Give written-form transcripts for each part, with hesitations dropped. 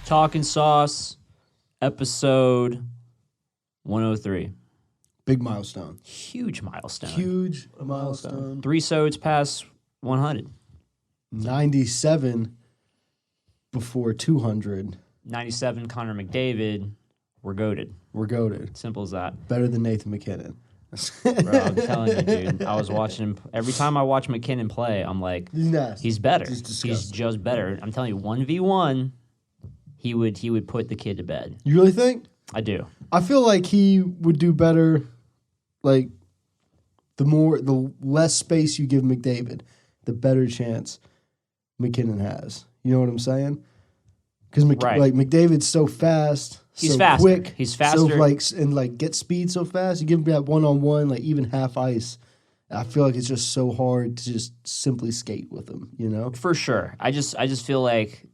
Talkin Sauce, episode 103. Big milestone. Huge milestone. Huge milestone. 3 sods past 100. 97 before 200. 97 Connor McDavid. We're goated. We're goated. Simple as that. Better than Nathan McKinnon. Bro, I'm telling you, dude. I was watching him. Every time I watch McKinnon play, I'm like, he's better. He's just better. I'm telling you, 1v1, he would put the kid to bed. You really think? I do. I feel like he would do better, like, the less space you give McDavid, the better chance McKinnon has. You know what I'm saying? Because McDavid's so fast. He's so faster. Quick, he's faster. And get speed so fast. You give him that one-on-one, like even half ice. I feel like it's just so hard to just simply skate with him, you know? For sure. I just feel like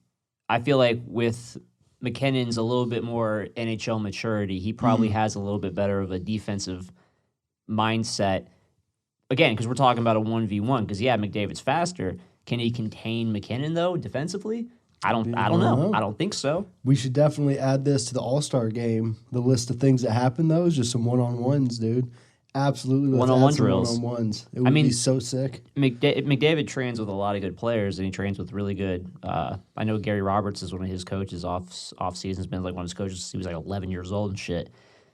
with McKinnon's a little bit more NHL maturity, he probably has a little bit better of a defensive mindset. Again, because we're talking about a 1v1. Because McDavid's faster. Can he contain McKinnon though defensively? I don't know. I don't think so. We should definitely add this to the All-Star game. The list of things that happen, though, is just some one-on-ones, dude. Absolutely. One-on-one drills. One-on-ones. It would be so sick. McDavid trains with a lot of good players, and he trains with really good. I know Gary Roberts is one of his coaches off season. Has been like one of his coaches. He was like 11 years old and shit.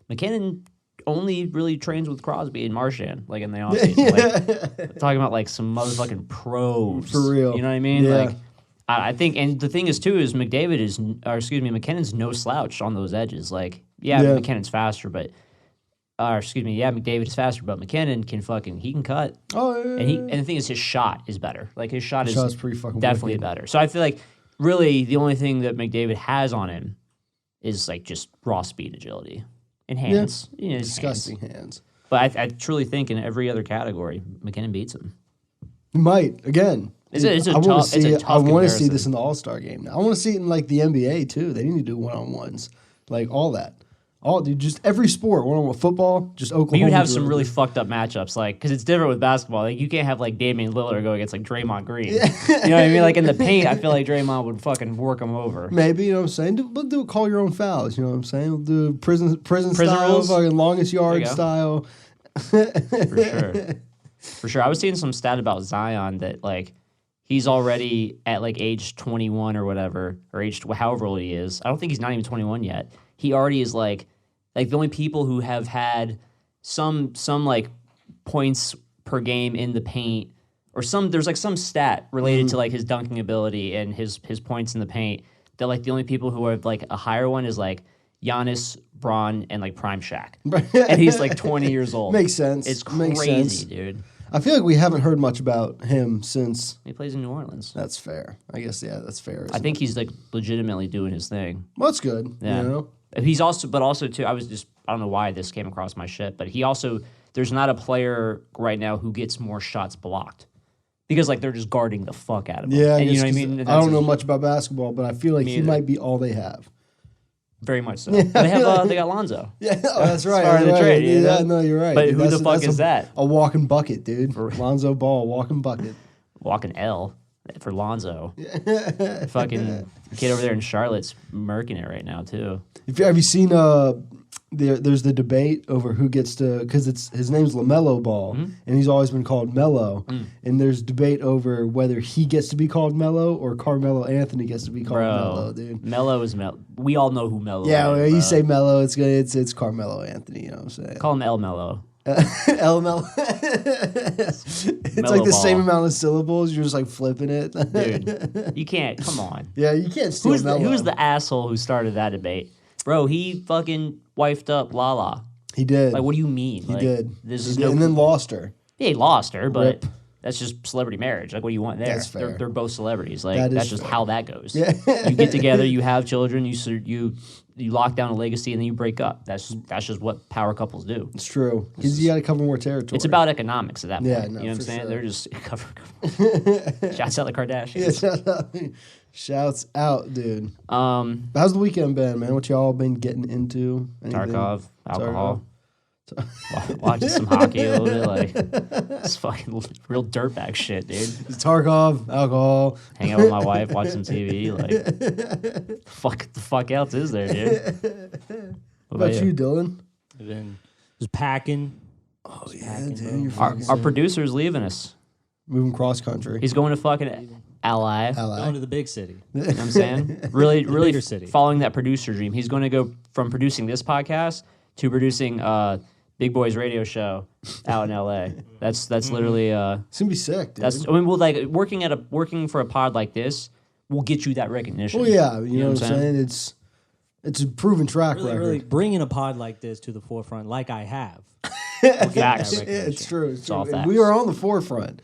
McKinnon only really trains with Crosby and Marchand, like in the offseason. Like, talking about like some motherfucking pros. For real. You know what I mean? Yeah. Like, I think, and the thing is too, is McKinnon's no slouch on those edges. Like, McKinnon's faster, but, McDavid is faster, but McKinnon he can cut. Oh, yeah. And the thing is, his shot is better. Like, his shot is pretty fucking definitely wicked. better. So I feel like, really, the only thing that McDavid has on him is, like, just raw speed, agility, and hands. Yeah. Disgusting hands. But I truly think in every other category, McKinnon beats him. He might, again. It's a tough comparison. I want to see this in the All-Star game. I want to see it in like the NBA too. They need to do one-on-ones, like all that. Just every sport, one-on-one football, just Oklahoma. But you'd have some really fucked up matchups, like because it's different with basketball. Like you can't have like Damian Lillard go against like Draymond Green. You know what I mean? Like in the paint, I feel like Draymond would fucking work him over. Maybe, you know what I'm saying? We'll do call your own fouls. You know what I'm saying? We'll do prison style, rules? fucking longest yard style. For sure. I was seeing some stat about Zion that like. He's already at like age 21 or whatever, or age however old he is. I don't think he's not even 21 yet. He already is like the only people who have had some like points per game in the paint, or there's like some stat related to like his dunking ability and his points in the paint. That like the only people who have like a higher one is like Giannis, Braun, and like Prime Shaq, and he's like 20 years old. Makes sense. It's crazy, dude. I feel like we haven't heard much about him since... He plays in New Orleans. That's fair. I guess, that's fair. I think he's, like, legitimately doing his thing. Well, that's good. Yeah. You know? He's also, too, I don't know why this came across my shit, but he also, there's not a player right now who gets more shots blocked. Because, like, they're just guarding the fuck out of him. Yeah, and you know what I mean? I don't know much about basketball, but I feel like he might be all they have. Very much so. They got Lonzo. Yeah, that's right. Part of the trade. Yeah, no, you're right. But dude, who the fuck is that? A walking bucket, dude. Lonzo Ball, walking bucket. Walking L for Lonzo. Fucking kid over there in Charlotte's murking it right now, too. Have you seen there's the debate over who gets to, because his name's LaMelo Ball, and he's always been called Melo, and there's debate over whether he gets to be called Melo or Carmelo Anthony gets to be called Melo, dude. Melo is Melo. We all know who Melo is. Yeah, when you say Melo, it's Carmelo Anthony, you know what I'm saying? Call him El Melo. El Melo. It's Melo like the Ball. same amount of syllables, you're just like flipping it. Dude, you can't, come on. Yeah, you can't steal Melo. Who's the asshole who started that debate? Bro, he fucking wifed up Lala. He did. Like, what do you mean? He did. And then lost her. Yeah, he lost her, but Rip. That's just celebrity marriage. Like, what do you want there? That's fair. They're both celebrities. Like, that's just fair. how that goes. Yeah. You get together, you have children, you lock down a legacy, and then you break up. That's just what power couples do. It's true. Because you got to cover more territory. It's about economics at that point. Yeah, no, you know what I'm saying? sure. They're just Shouts out the Kardashians. Yeah, shouts out, dude. How's the weekend been, man? What y'all been getting into? Anything? Tarkov, alcohol. Watching some hockey a little bit, like it's fucking real dirtbag shit, dude. Tarkov, alcohol. Hang out with my wife, watch some TV, like the fuck else is there, dude? What about you, Dylan? I've been just packing. Oh just yeah, packing, dude. bro. Our producer's leaving us. Moving cross country. He's going to fucking LA. Going to the big city. You know what I'm saying? Really bigger city. Following that producer dream. He's going to go from producing this podcast to producing Big Boy's radio show out in LA. That's literally It's gonna be sick, dude. I mean, well, like working for a pod like this will get you that recognition. Well, yeah, you know what I'm saying? It's a proven track record. Really bringing a pod like this to the forefront, like I have. Facts. It's true. It's all true. facts. We are on the forefront.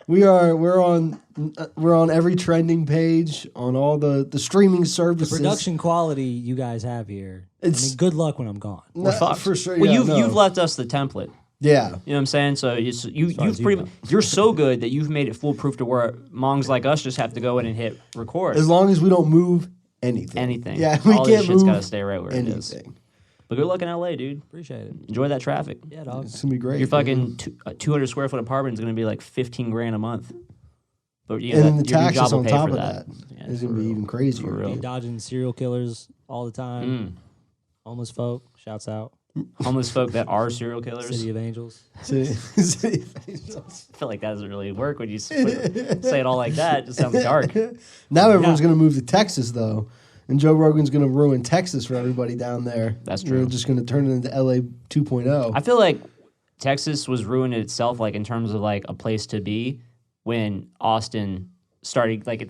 We're on every trending page on all the streaming services. Production quality you guys have here. I mean, good luck when I'm gone. No, Fucked. for sure. Well, yeah, you've left us the template. yeah. You know what I'm saying? So you've as you pretty know. you're so good that you've made it foolproof to where mongs like us just have to go in and hit record. As long as we don't move anything. Anything. Yeah, we All can't this shit's move got to stay right where it is. anything. But good luck in LA, dude. Appreciate it. Enjoy that traffic. Yeah, dog. It's gonna be great. Your dude. fucking 200 square foot apartment is going to be like 15 grand a month. But you And know, then the your taxes job will on pay top for of that Yeah, is for gonna be real. even crazier. For real. Be dodging serial killers all the time. Mm. Homeless folk. Shouts out. Homeless folk that are serial killers. City of Angels. City- I feel like that doesn't really work when you say it all like that. It just sounds dark. Now everyone's gonna move to Texas though, and Joe Rogan's gonna ruin Texas for everybody down there. That's We're true. just gonna turn it into LA 2.0. I feel like Texas was ruining itself, like in terms of like a place to be, when Austin started, like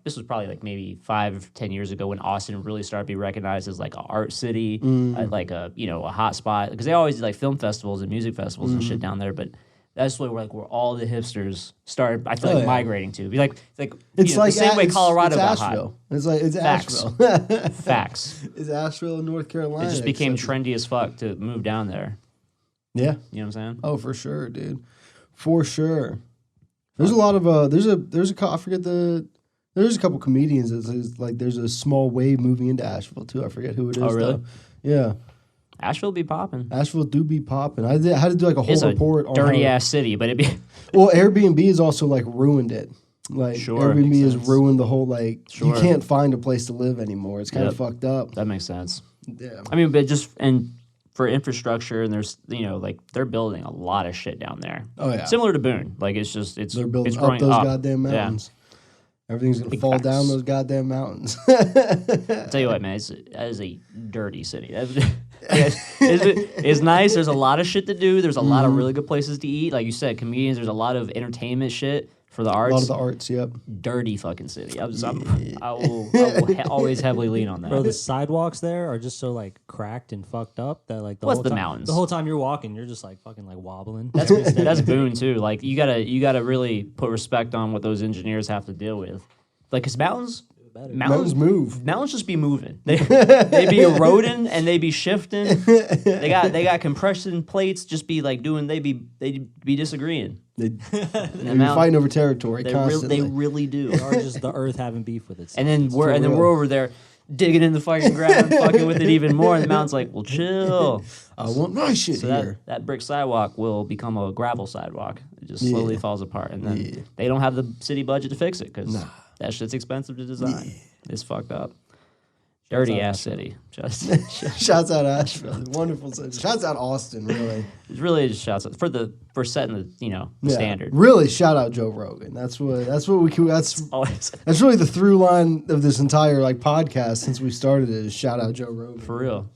this was probably like maybe 5-10 years ago when Austin really started to be recognized as like an art city, like a a hot spot, because they always did like film festivals and music festivals and shit down there, but. That's where all the hipsters started. I feel like migrating to. Be like It's like the same way it's Colorado got Asheville. It's Facts. Asheville. Facts. It's Asheville in North Carolina. It just became except- trendy as fuck to move down there. Yeah. You know what I'm saying? Oh, for sure, dude. For sure. There's a lot of there's a couple comedians that says like there's a small wave moving into Asheville too. I forget who it is. Oh, really? Though. Yeah. Asheville be popping. Asheville do be popping. I had to do like a whole It's a report on dirty how, ass city, but it'd be Well, Airbnb has also like ruined it. Like Sure. Airbnb Makes has sense. ruined the whole like Sure. you can't find a place to live anymore. It's kind of Yep. fucked up. that makes sense. Yeah. I mean, but just and for infrastructure, and there's like they're building a lot of shit down there. Oh yeah. Similar to Boone, like it's They're building it's up growing those up. goddamn Yeah. mountains. Everything's gonna Big fall facts. down those goddamn mountains. I'll tell you what, man, that is a dirty city. It's nice. There's a lot of shit to do. There's a lot of really good places to eat. Like you said, comedians. There's a lot of entertainment shit for the A arts. lot of the arts, yep. Dirty fucking city. I will always heavily lean on that. Bro, the sidewalks there are just so like cracked and fucked up that like Plus whole the time, mountains. The whole time you're walking, you're just like fucking like wobbling. That's Boone too. Like you gotta really put respect on what those engineers have to deal with. Like, cause mountains Mountains move. Mountains just be moving. They be eroding and they be shifting. They got compression plates. Just be like doing. They be disagreeing. They And be fighting over territory They constantly. really do. Or just the earth having beef with itself. And then we're real. over there digging in the fucking ground, fucking with it even more. And the mountain's like, well, chill. I want my shit So here. that brick sidewalk will become a gravel sidewalk. It just slowly falls apart, and then they don't have the city budget to fix it because that shit's expensive to design. It's fucked up. Dirty ass city. Just Shouts out Asheville. Wonderful city. Shouts out Austin, really. it really just shouts out for setting the the Yeah. standard. Really, shout out Joe Rogan. That's what we can. Always That's really the through line of this entire like podcast since we started it. Is shout out Joe Rogan for real.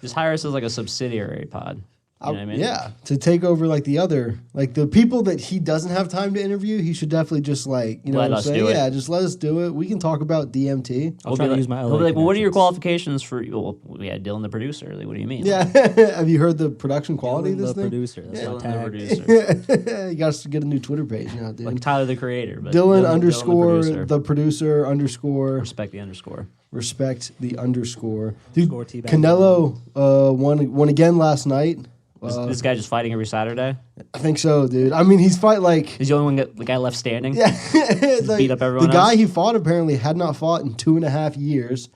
Just hire us as like a subsidiary pod. You know what I mean? Yeah, to take over like the other, like the people that he doesn't have time to interview, he should definitely just like, you know Let what I'm us saying? do it. Yeah, just let us do it. We can talk about DMT. I'll try to use my He'll LA be like, well, what are your connections. qualifications for? Well, we had Dylan the producer. Like, what do you mean? Yeah, have you heard the production quality Dylan of this the thing? producer. That's my Dylan the tag. producer, You got to get a new Twitter page now, dude. like Tyler the creator, but Dylan the underscore producer. the producer underscore Respect the underscore. respect the underscore. Dude, Underscore T-bag. Canelo won again last night. This guy just fighting every Saturday. I think so, dude. I mean, he's fight like He's the only one the guy left standing. yeah, like, beat up everyone The guy else? he fought apparently had not fought in 2.5 years,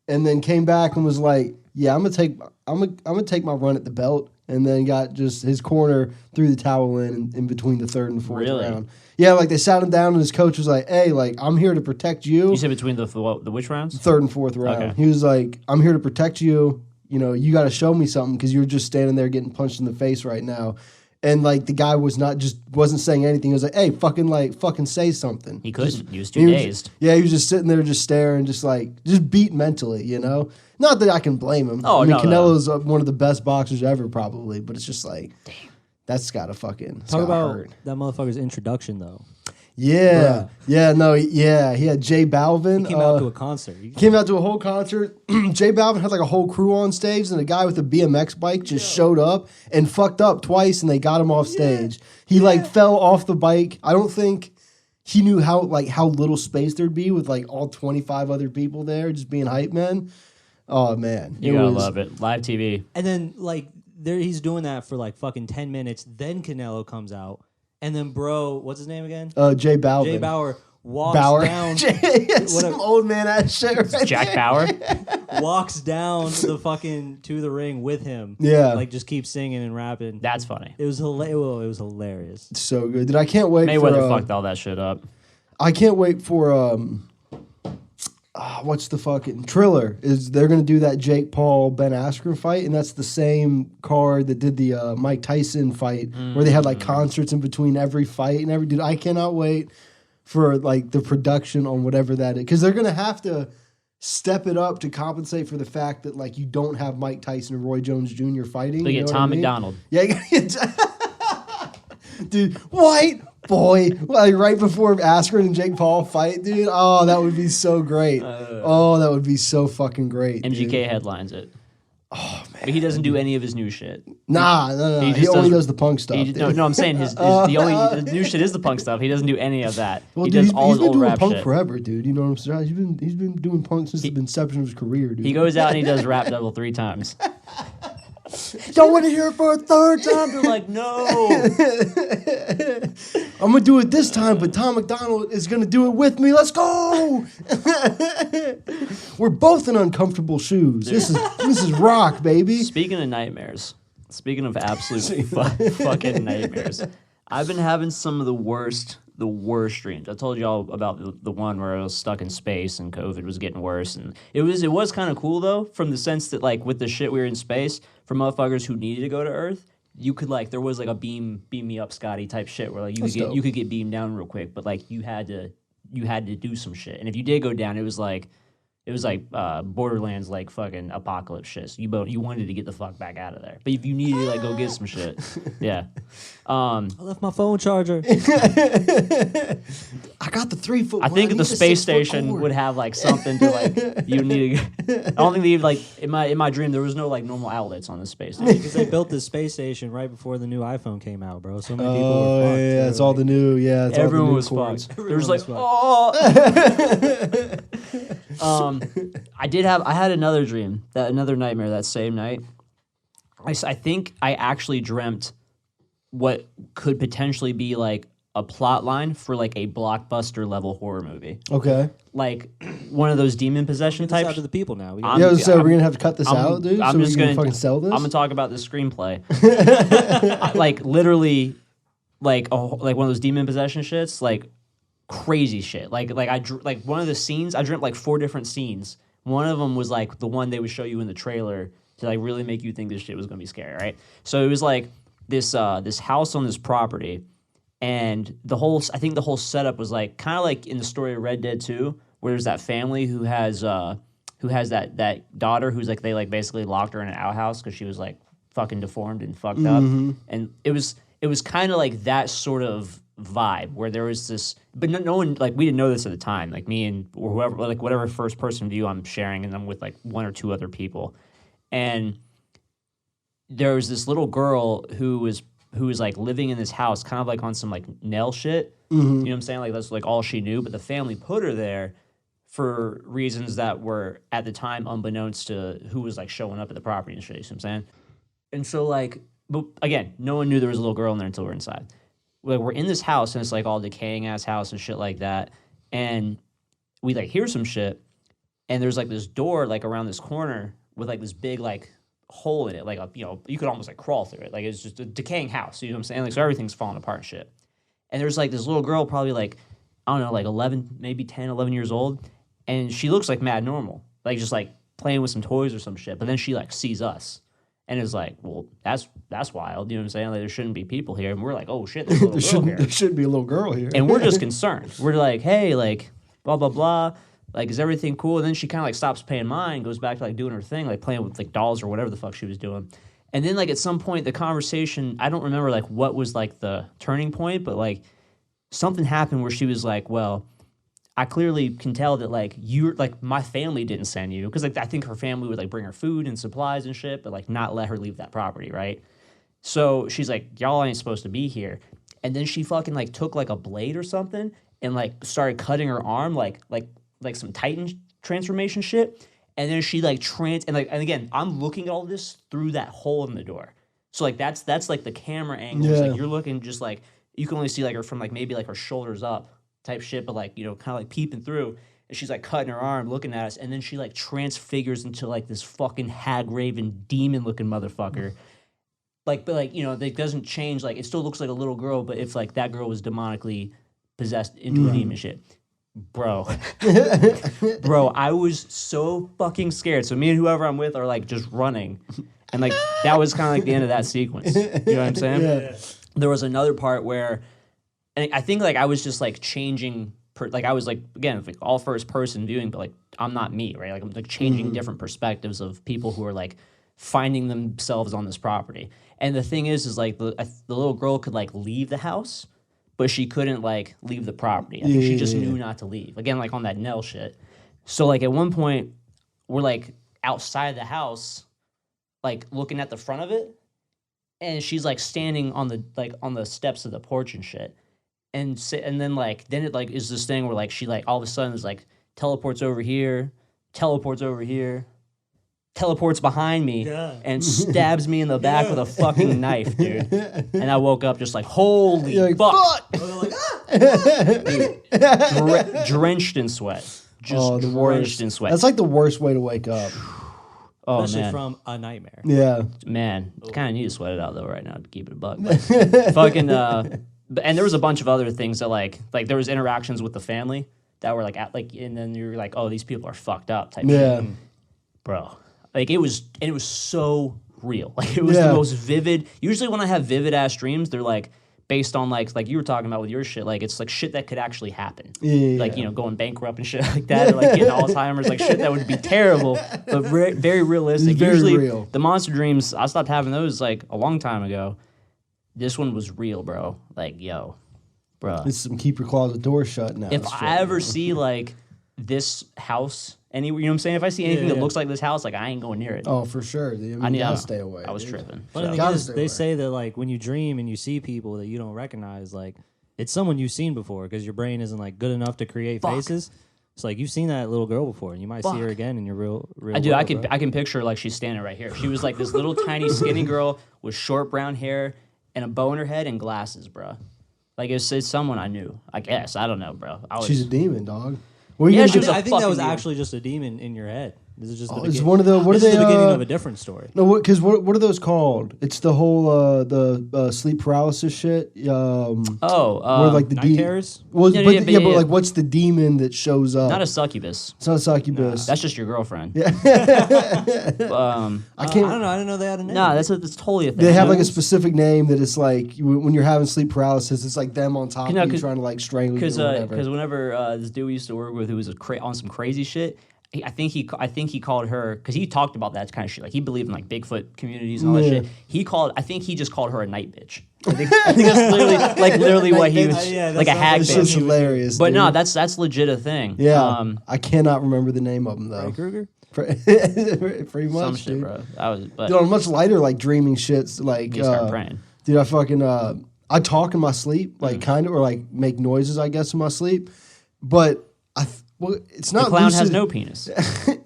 and then came back and was like, "Yeah, I'm gonna take my run at the belt and then got just his corner, threw the towel in between the third and fourth Really? round. Yeah, like they sat him down and his coach was like, "Hey, like I'm here to protect you." You said between the which rounds? Third and fourth round. Okay. He was like, "I'm here to protect you. You know, you got to show me something because you're just standing there getting punched in the face right now." And like the guy wasn't saying anything. He was like, "Hey, fucking say something." He couldn't. He was too dazed. He was just sitting there, just staring, just beat mentally. You know, not that I can blame him. Oh, I mean, no, Canelo's one of the best boxers ever, probably. But it's just like, that's gotta fucking Talk about hurt. that motherfucker's introduction though. Yeah, he had Jay Balvin. He came out to a concert. Came out to a whole concert. Jay Balvin had like a whole crew on stage, and a guy with a BMX bike just showed up and fucked up twice, and they got him off stage. He like fell off the bike. I don't think he knew how little space there'd be with like all 25 other people there just being hype men. Oh man, You gotta love it. Live TV. And then like he's doing that for like fucking 10 minutes. Then Canelo comes out, and then what's his name again? Jay Balvin. Jay Bauer walks down. Some old man ass shit. Right Jack there. Bauer. Walks down to the ring with him. Yeah. Like just keeps singing and rapping. That's funny. It was hilarious. So good. Dude, I can't wait Mayweather for fucked all that shit up. I can't wait for what's the fucking Triller? They're gonna do that Jake Paul Ben Askren fight, and that's the same card that did the Mike Tyson fight where they had like concerts in between every fight and every dude. I cannot wait for like the production on whatever that is, because they're gonna have to step it up to compensate for the fact that like you don't have Mike Tyson and Roy Jones Jr. fighting. They you get know Tom what I mean? McDonald. Yeah, you gotta get dude, white boy, like right before Askren and Jake Paul fight, dude. Oh, that would be so great. That would be so fucking great. MGK dude. headlines it. Oh man, but he doesn't do any of his new shit. No. He just only does the punk stuff. No, I'm saying the new shit is the punk stuff. He doesn't do any of that. Well, he dude, does all he's his been old doing rap punk shit. forever, dude. You know what I'm saying? He's been doing punk since the inception of his career, dude. He goes out and he does rap double 3 times. Don't want to hear it for a third time. They're like, no. I'm gonna do it this time, but Tom McDonald is gonna do it with me. Let's go. We're both in uncomfortable shoes. This is rock, baby. Speaking of nightmares, speaking of absolute fucking nightmares, I've been having some of the worst dreams. I told y'all about the one where I was stuck in space and COVID was getting worse, and it was kind of cool though, from the sense that like with the shit we were in space, for motherfuckers who needed to go to Earth, you could like there was like a beam me up Scotty type shit where like you could get beamed down real quick, but like you had to do some shit, and if you did go down, it was like Borderlands like fucking apocalypse shit. So you wanted to get the fuck back out of there. But if you needed to like go get some shit, yeah. I left my phone charger. I got the 3 foot. I think the space station would have like something to like you need to. I don't think they like in my dream there was no like normal outlets on the space station. Because they built the space station right before the new iPhone came out, bro. So many people were fucked. Yeah, it's all the new. Yeah, it's Everyone all the was new cords. fucked. There was like, Oh. I had another dream, another nightmare that same night. I think I actually dreamt what could potentially be like a plot line for like a blockbuster level horror movie. Okay. Like one of those demon possession Type type. to the people now. So we're gonna have to cut this out, dude. I'm so just we can gonna fucking sell this. I'm gonna talk about the screenplay. Like literally, like one of those demon possession shits, like crazy shit. Like one of the scenes I dreamt like 4 different scenes. One of them was like the one they would show you in the trailer to like really make you think this shit was gonna be scary, right? So it was like this house on this property, and I think the whole setup was like kind of like in the story of Red Dead 2, where there's that family who has that daughter who's like they like basically locked her in an outhouse because she was like fucking deformed and fucked up, and it was kind of like that sort of vibe where there was this, but no one, like we didn't know this at the time, like me and or whoever, like whatever first person view I'm sharing, and I'm with like 1 or 2 other people, and there was this little girl who was like living in this house kind of like on some like nail shit, you know what I'm saying, like that's like all she knew, but the family put her there for reasons that were at the time unbeknownst to who was like showing up at the property and shit, you know what I'm saying? And so like, but again, no one knew there was a little girl in there until we're inside. Like we're in this house and it's like all decaying ass house and shit like that, and we like hear some shit, and there's like this door like around this corner with like this big like hole in it, like you could almost like crawl through it. Like it's just a decaying house. You know what I'm saying? Like so everything's falling apart and shit. And there's like this little girl, probably like I don't know, like 11, maybe 10, 11 years old, and she looks like mad normal, like just like playing with some toys or some shit. But then she like sees us. And is like, well, that's wild. You know what I'm saying? Like, there shouldn't be people here. And we're like, oh, shit, there's a little girl here. There should be a little girl here. And we're just concerned. We're like, hey, like, blah, blah, blah. Like, is everything cool? And then she kind of, like, stops paying mine, goes back to, like, doing her thing, like, playing with, like, dolls or whatever the fuck she was doing. And then, like, at some point, the conversation, I don't remember, like, what was, like, the turning point, but, like, something happened where she was like, well, I clearly can tell that, like, you're, like, my family didn't send you. Because, like, I think her family would, like, bring her food and supplies and shit, but, like, not let her leave that property, right? So she's like, y'all ain't supposed to be here. And then she fucking, like, took, like, a blade or something and, like, started cutting her arm, like some Titan transformation shit. And then she, like, and again, I'm looking at all this through that hole in the door. So, like, that's like, the camera angle. Yeah. Like, you're looking just, like, you can only see, like, her from, like, maybe, like, her shoulders up. Type shit, but like, you know, kind of like peeping through, and she's like cutting her arm, looking at us, and then she like transfigures into like this fucking hag raven demon looking motherfucker. Like, but like, you know, it doesn't change. Like, it still looks like a little girl, but if like that girl was demonically possessed into a demon shit, bro, I was so fucking scared. So me and whoever I'm with are like just running, and like that was kind of like the end of that sequence. You know what I'm saying? Yeah. There was another part where. And I think, like, I was just, like, changing, like, I was, like, again, like, all first-person viewing, but, like, I'm not me, right? Like, I'm, like, changing different perspectives of people who are, like, finding themselves on this property. And the thing is like, the little girl could, like, leave the house, but she couldn't, like, leave the property. I think she just knew not to leave. Again, like, on that Nell shit. So, like, at one point, we're, like, outside the house, like, looking at the front of it, and she's, like, standing on the steps of the porch and shit. And then it like is this thing where like she like all of a sudden is like teleports over here, teleports behind me, and stabs me in the back with a fucking knife, dude. And I woke up just like, holy like, fuck. Fuck! Drenched in sweat. Just drenched in sweat. That's like the worst way to wake up. Oh, especially man. from a nightmare. Yeah. Man, kind of need to sweat it out though right now to keep it a buck. But fucking and there was a bunch of other things that like there was interactions with the family that were like and then you're like, oh, these people are fucked up type shit. Bro. Like it was so real. Like it was the most vivid. Usually when I have vivid ass dreams, they're like based on like you were talking about with your shit, like it's like shit that could actually happen. Like, you know, going bankrupt and shit like that, or like getting Alzheimer's, like shit that would be terrible, but very realistic. Very Usually real. The monster dreams, I stopped having those like a long time ago. This one was real, bro. Like, yo, bro. It's some keep your closet door shut now. If I ever see like this house anywhere, you know what I'm saying? If I see anything that looks like this house, like I ain't going near it. Oh, for sure. I need gotta stay away. I was tripping. But So. the thing Gotta is, stay they away. say that like when you dream and you see people that you don't recognize, like it's someone you've seen before because your brain isn't like good enough to create faces. It's like you've seen that little girl before, and you might see her again in your real. I do. world, bro. I can picture like she's standing right here. She was like this little tiny skinny girl with short brown hair and a bow in her head and glasses, bro. Like it's someone I knew. I guess I don't know, bro. She's a demon, dog. What are you Yeah, gonna she do? was a I think that fucking was demon. actually just a demon in your head. This is just the it's begin- one of the. What this are is they? the beginning of a different story. No, because what are those called? It's the whole the sleep paralysis shit. Where like the Night terrors? Well, Yeah, but yeah, but yeah. like, what's the demon that shows up? not a succubus. It's not a succubus. That's just your girlfriend. Yeah. I I I can't. don't know. I didn't know they had a name. No, that's totally a thing. They have like a specific name that it's like when you're having sleep paralysis, it's like them on top No, of you 'cause- trying to like strangle you or whatever. Because whenever this dude we used to work with who was on some crazy shit, I think he called her because he talked about that kind of shit. Like he believed in like Bigfoot communities and all that shit. I think he just called her a night bitch. I think that's literally what he was like a hag It's just bitch. hilarious. But dude. no, that's legit a thing. Yeah, I cannot remember the name of them though. Kruger? Pretty much, some shit, dude. bro. But Dude, on much lighter like dreaming shits like you start praying. dude, I fucking I talk in my sleep like kind of or like make noises I guess in my sleep, but it's not The clown lucid, has no penis.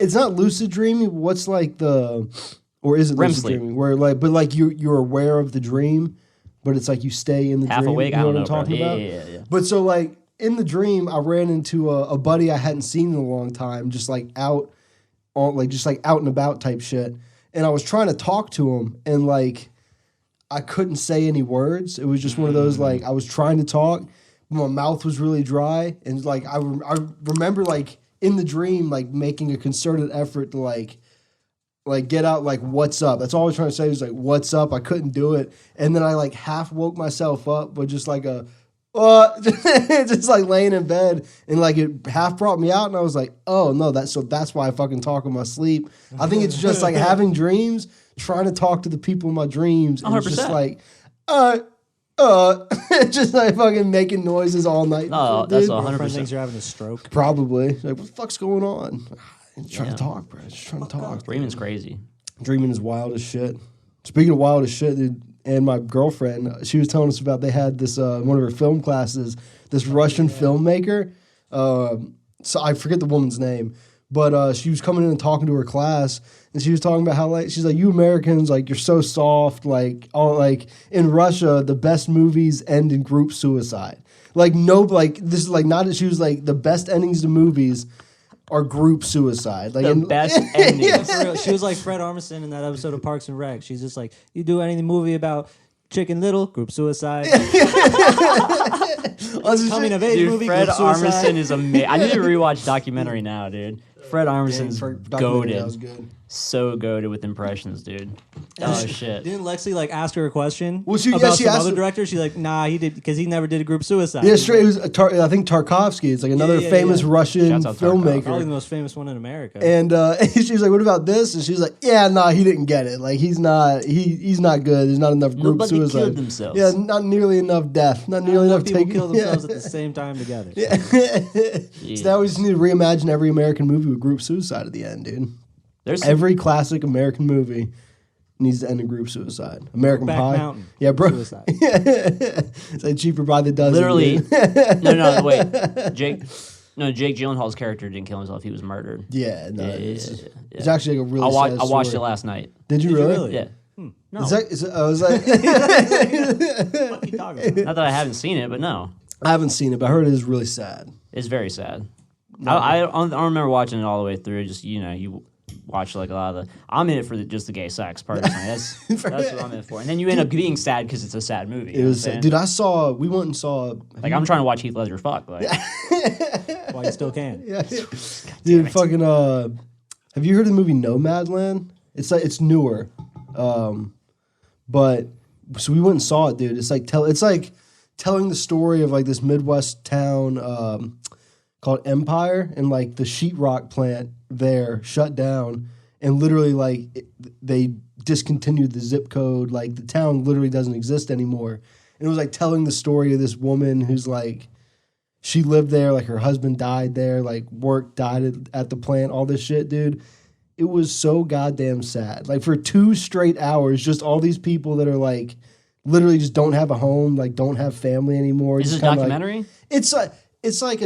It's not lucid dreaming. What's like or is it REM lucid sleep. dreaming where like but like you're aware of the dream, but it's like you stay in the Half dream. awake. You I know don't what know, I'm bro. talking about? Yeah. But so like in the dream, I ran into a buddy I hadn't seen in a long time, just like out on like just like out and about type shit. and I was trying to talk to him, and like I couldn't say any words. It was just one of those like I was trying to talk, but my mouth was really dry, and like I remember like in the dream like making a concerted effort to like get out like what's up. That's all I was trying to say was like what's up. I couldn't do it, and then I like half woke myself up, but just like a just like laying in bed, and like it half brought me out, and I was like, oh no, that's why I fucking talk in my sleep. I think it's just like having dreams, trying to talk to the people in my dreams, and 100%. it's just like just like fucking making noises all night. No, that's dude. 100%. Friend thinks you're having a stroke. Probably like what the fuck's going on? I'm trying to talk, bro. Just trying to talk. Dreaming's crazy. Dreaming is wild as shit. Speaking of wild as shit, dude, and my girlfriend, she was telling us about they had this one of her film classes, this Russian filmmaker. So I forget the woman's name, but she was coming in and talking to her class, and she was talking about how like she's like, you Americans, like you're so soft, like all like in Russia the best movies end in group suicide. Like no, like this is like not. She was like the best endings to movies are group suicide. Like The best ending. Yeah, for real. She was like Fred Armisen in that episode of Parks and Rec. She's just like, you do any movie about Chicken Little, group suicide. Coming of age Dude, movie, Fred group suicide. Armisen is amazing. I need to rewatch documentary now, dude. Fred Armisen's documentary, that was goated. good. So goated with impressions, dude. Oh, shit. Didn't Lexi like ask her a question Well, she about some asked other her- director? She's like, nah, he did because he never did a group suicide. Yeah, straight. It was I think Tarkovsky. It's like another yeah, famous yeah. Russian Shouts out Tarkov. Probably filmmaker. the most famous one in America. And she's like, "What about this?" And she's like, "Yeah, nah, he didn't get it. Like, he's not good. There's not enough group Nobody suicide. killed themselves. Yeah, not nearly enough death. Not nearly enough people taking. kill themselves at the same time together. Yeah. So now we just need to reimagine every American movie with group suicide at the end, dude. There's Every classic American movie needs to end in group suicide. American Brokeback Pie. Mountain, Yeah, bro. suicide. It's like cheaper by the dozen. literally. dude. No, wait. Jake Gyllenhaal's character didn't kill himself. He was murdered. Yeah, no, Yeah, it's actually like a really sad I watched it story. last night. Did you Did you really? really? Yeah. No, I was like, What are you talking about? not that I haven't seen it, but no, I haven't seen it, but I heard it is really sad. it's very sad. I don't remember watching it all the way through. Just you watch like a lot of the. I'm in it for just the gay sex personally. That's what I'm in it for. And then you end up being sad because it's a sad movie. It was, dude. We went and saw. Like I'm trying to watch Heath Ledger fuck. Like Well, you still can. Yeah, dude, fucking. Have you heard of the movie Nomadland? It's like it's newer, but so we went and saw it, dude. It's like telling the story of like this Midwest town called Empire, and like the sheetrock plant there shut down, and literally like they discontinued the zip code. Like the town literally doesn't exist anymore. And it was like telling the story of this woman who's like, she lived there, like her husband died there, like work died at the plant, all this shit, dude. It was so goddamn sad. Like for 2 straight hours, just all these people that are like literally just don't have a home, like don't have family anymore. is it Just a kinda documentary? Like,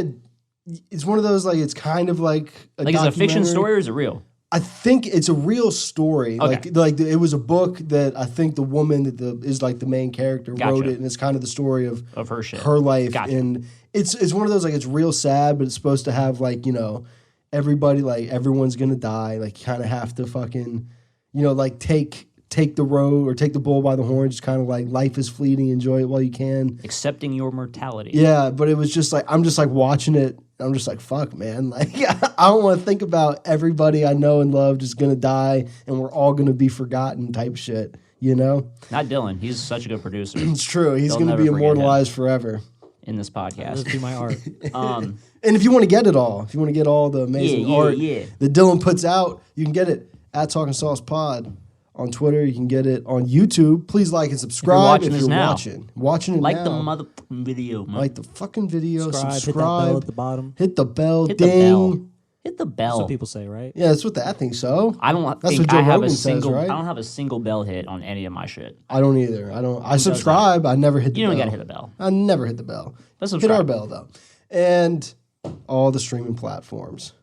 it's one of those like it's kind of like a Like is it a fiction documentary. story or is it real? I think it's a real story. Okay. Like it was a book that I think the woman that is like the main character wrote Gotcha. it, and it's kind of the story of Her shit. her life. Gotcha. And it's one of those like it's real sad, but it's supposed to have like, you know, everybody, like everyone's gonna die. Like you kind of have to fucking, you know, like take the road or take the bull by the horns. Just kind of like life is fleeting, enjoy it while you can. Accepting your mortality. Yeah, but it was just like I'm just like watching it. I'm just like, fuck, man. Like, I don't want to think about everybody I know and love just gonna die, and we're all gonna be forgotten, type shit. You know, Not Dylan. He's such a good producer it's true. He's They'll gonna never be forget immortalized forever. in this podcast. Let's do my art. And if you want to get it all, if you want to get all the amazing art that Dylan puts out, you can get it at Talkin' Sauce Pod on Twitter. You can get it on YouTube. Please like and subscribe watching if this you're now. watching it Like now. the motherfucking video, man. Like the fucking video. Subscribe, Subscribe. hit that bell at the bottom. Hit the bell. Hit ding. the bell. Hit the That's bell. what people say, right? Yeah, that's what I think so. I don't That's think what Joe I have Rogan a says, single. right? I don't have a single bell hit on any of my shit. I don't either. I does subscribe. I never hit the You bell. don't gotta hit the bell. I never hit the bell. But Hit subscribe. our bell though. And all the streaming platforms.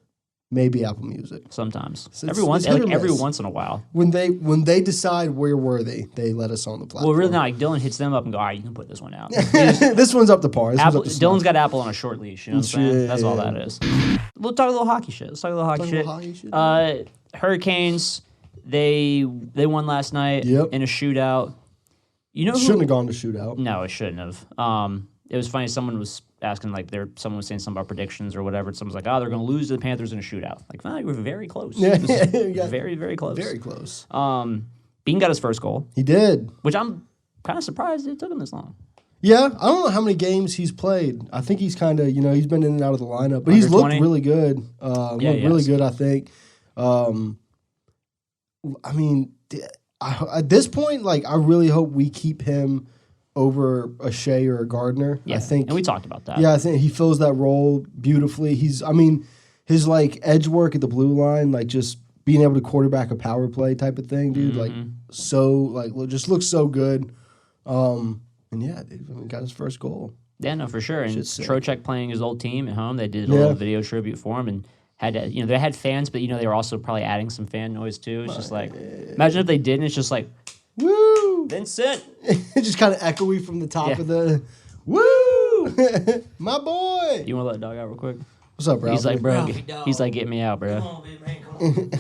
Maybe Apple Music. Sometimes. It's Every once hit or every miss. once in a while. When they decide we're worthy, they let us on the platform. Well, really, not like Dylan hits them up and go, all right, you can put this one out. This one's up to par. This one's Apple, up to snuff. Dylan's got Apple on a short leash. You know what I'm saying? Yeah, That's all yeah. that is. We'll talk a little hockey shit. Let's talk a little hockey Talk a shit. little hockey shit? Hurricanes They won last night in a shootout. You know, shouldn't have gone to shootout. No, it shouldn't have. It was funny. Someone was asking, like, someone was saying something about predictions or whatever. And someone's like, "Oh, they're going to lose to the Panthers in a shootout." Like, well, you were very close. Yeah, very, very close. Very close. Bean got his first goal. He did, which I'm kind of surprised it took him this long. Yeah, I don't know how many games he's played. I think he's kind of, he's been in and out of the lineup, but he's looked really good. Really good, I think. I mean, at this point, like, I really hope we keep him over a Shea or a Gardner. Yeah, I think, and we talked about that. Yeah, I think he fills that role beautifully. His like edge work at the blue line, like just being able to quarterback a power play type of thing, dude. Like just looks so good. And yeah, dude, got his first goal. Yeah, no, for sure. And Trocheck playing his old team at home, they did a little video tribute for him and had they had fans, but they were also probably adding some fan noise too. It's just like, imagine if they didn't. It's just like, woo, Vincent. It's just kind of echoey from the top of the woo, my boy. You want to let the dog out real quick? What's up, bro? He's like, bro. He's like, get me out, bro. Come on, man. Come on.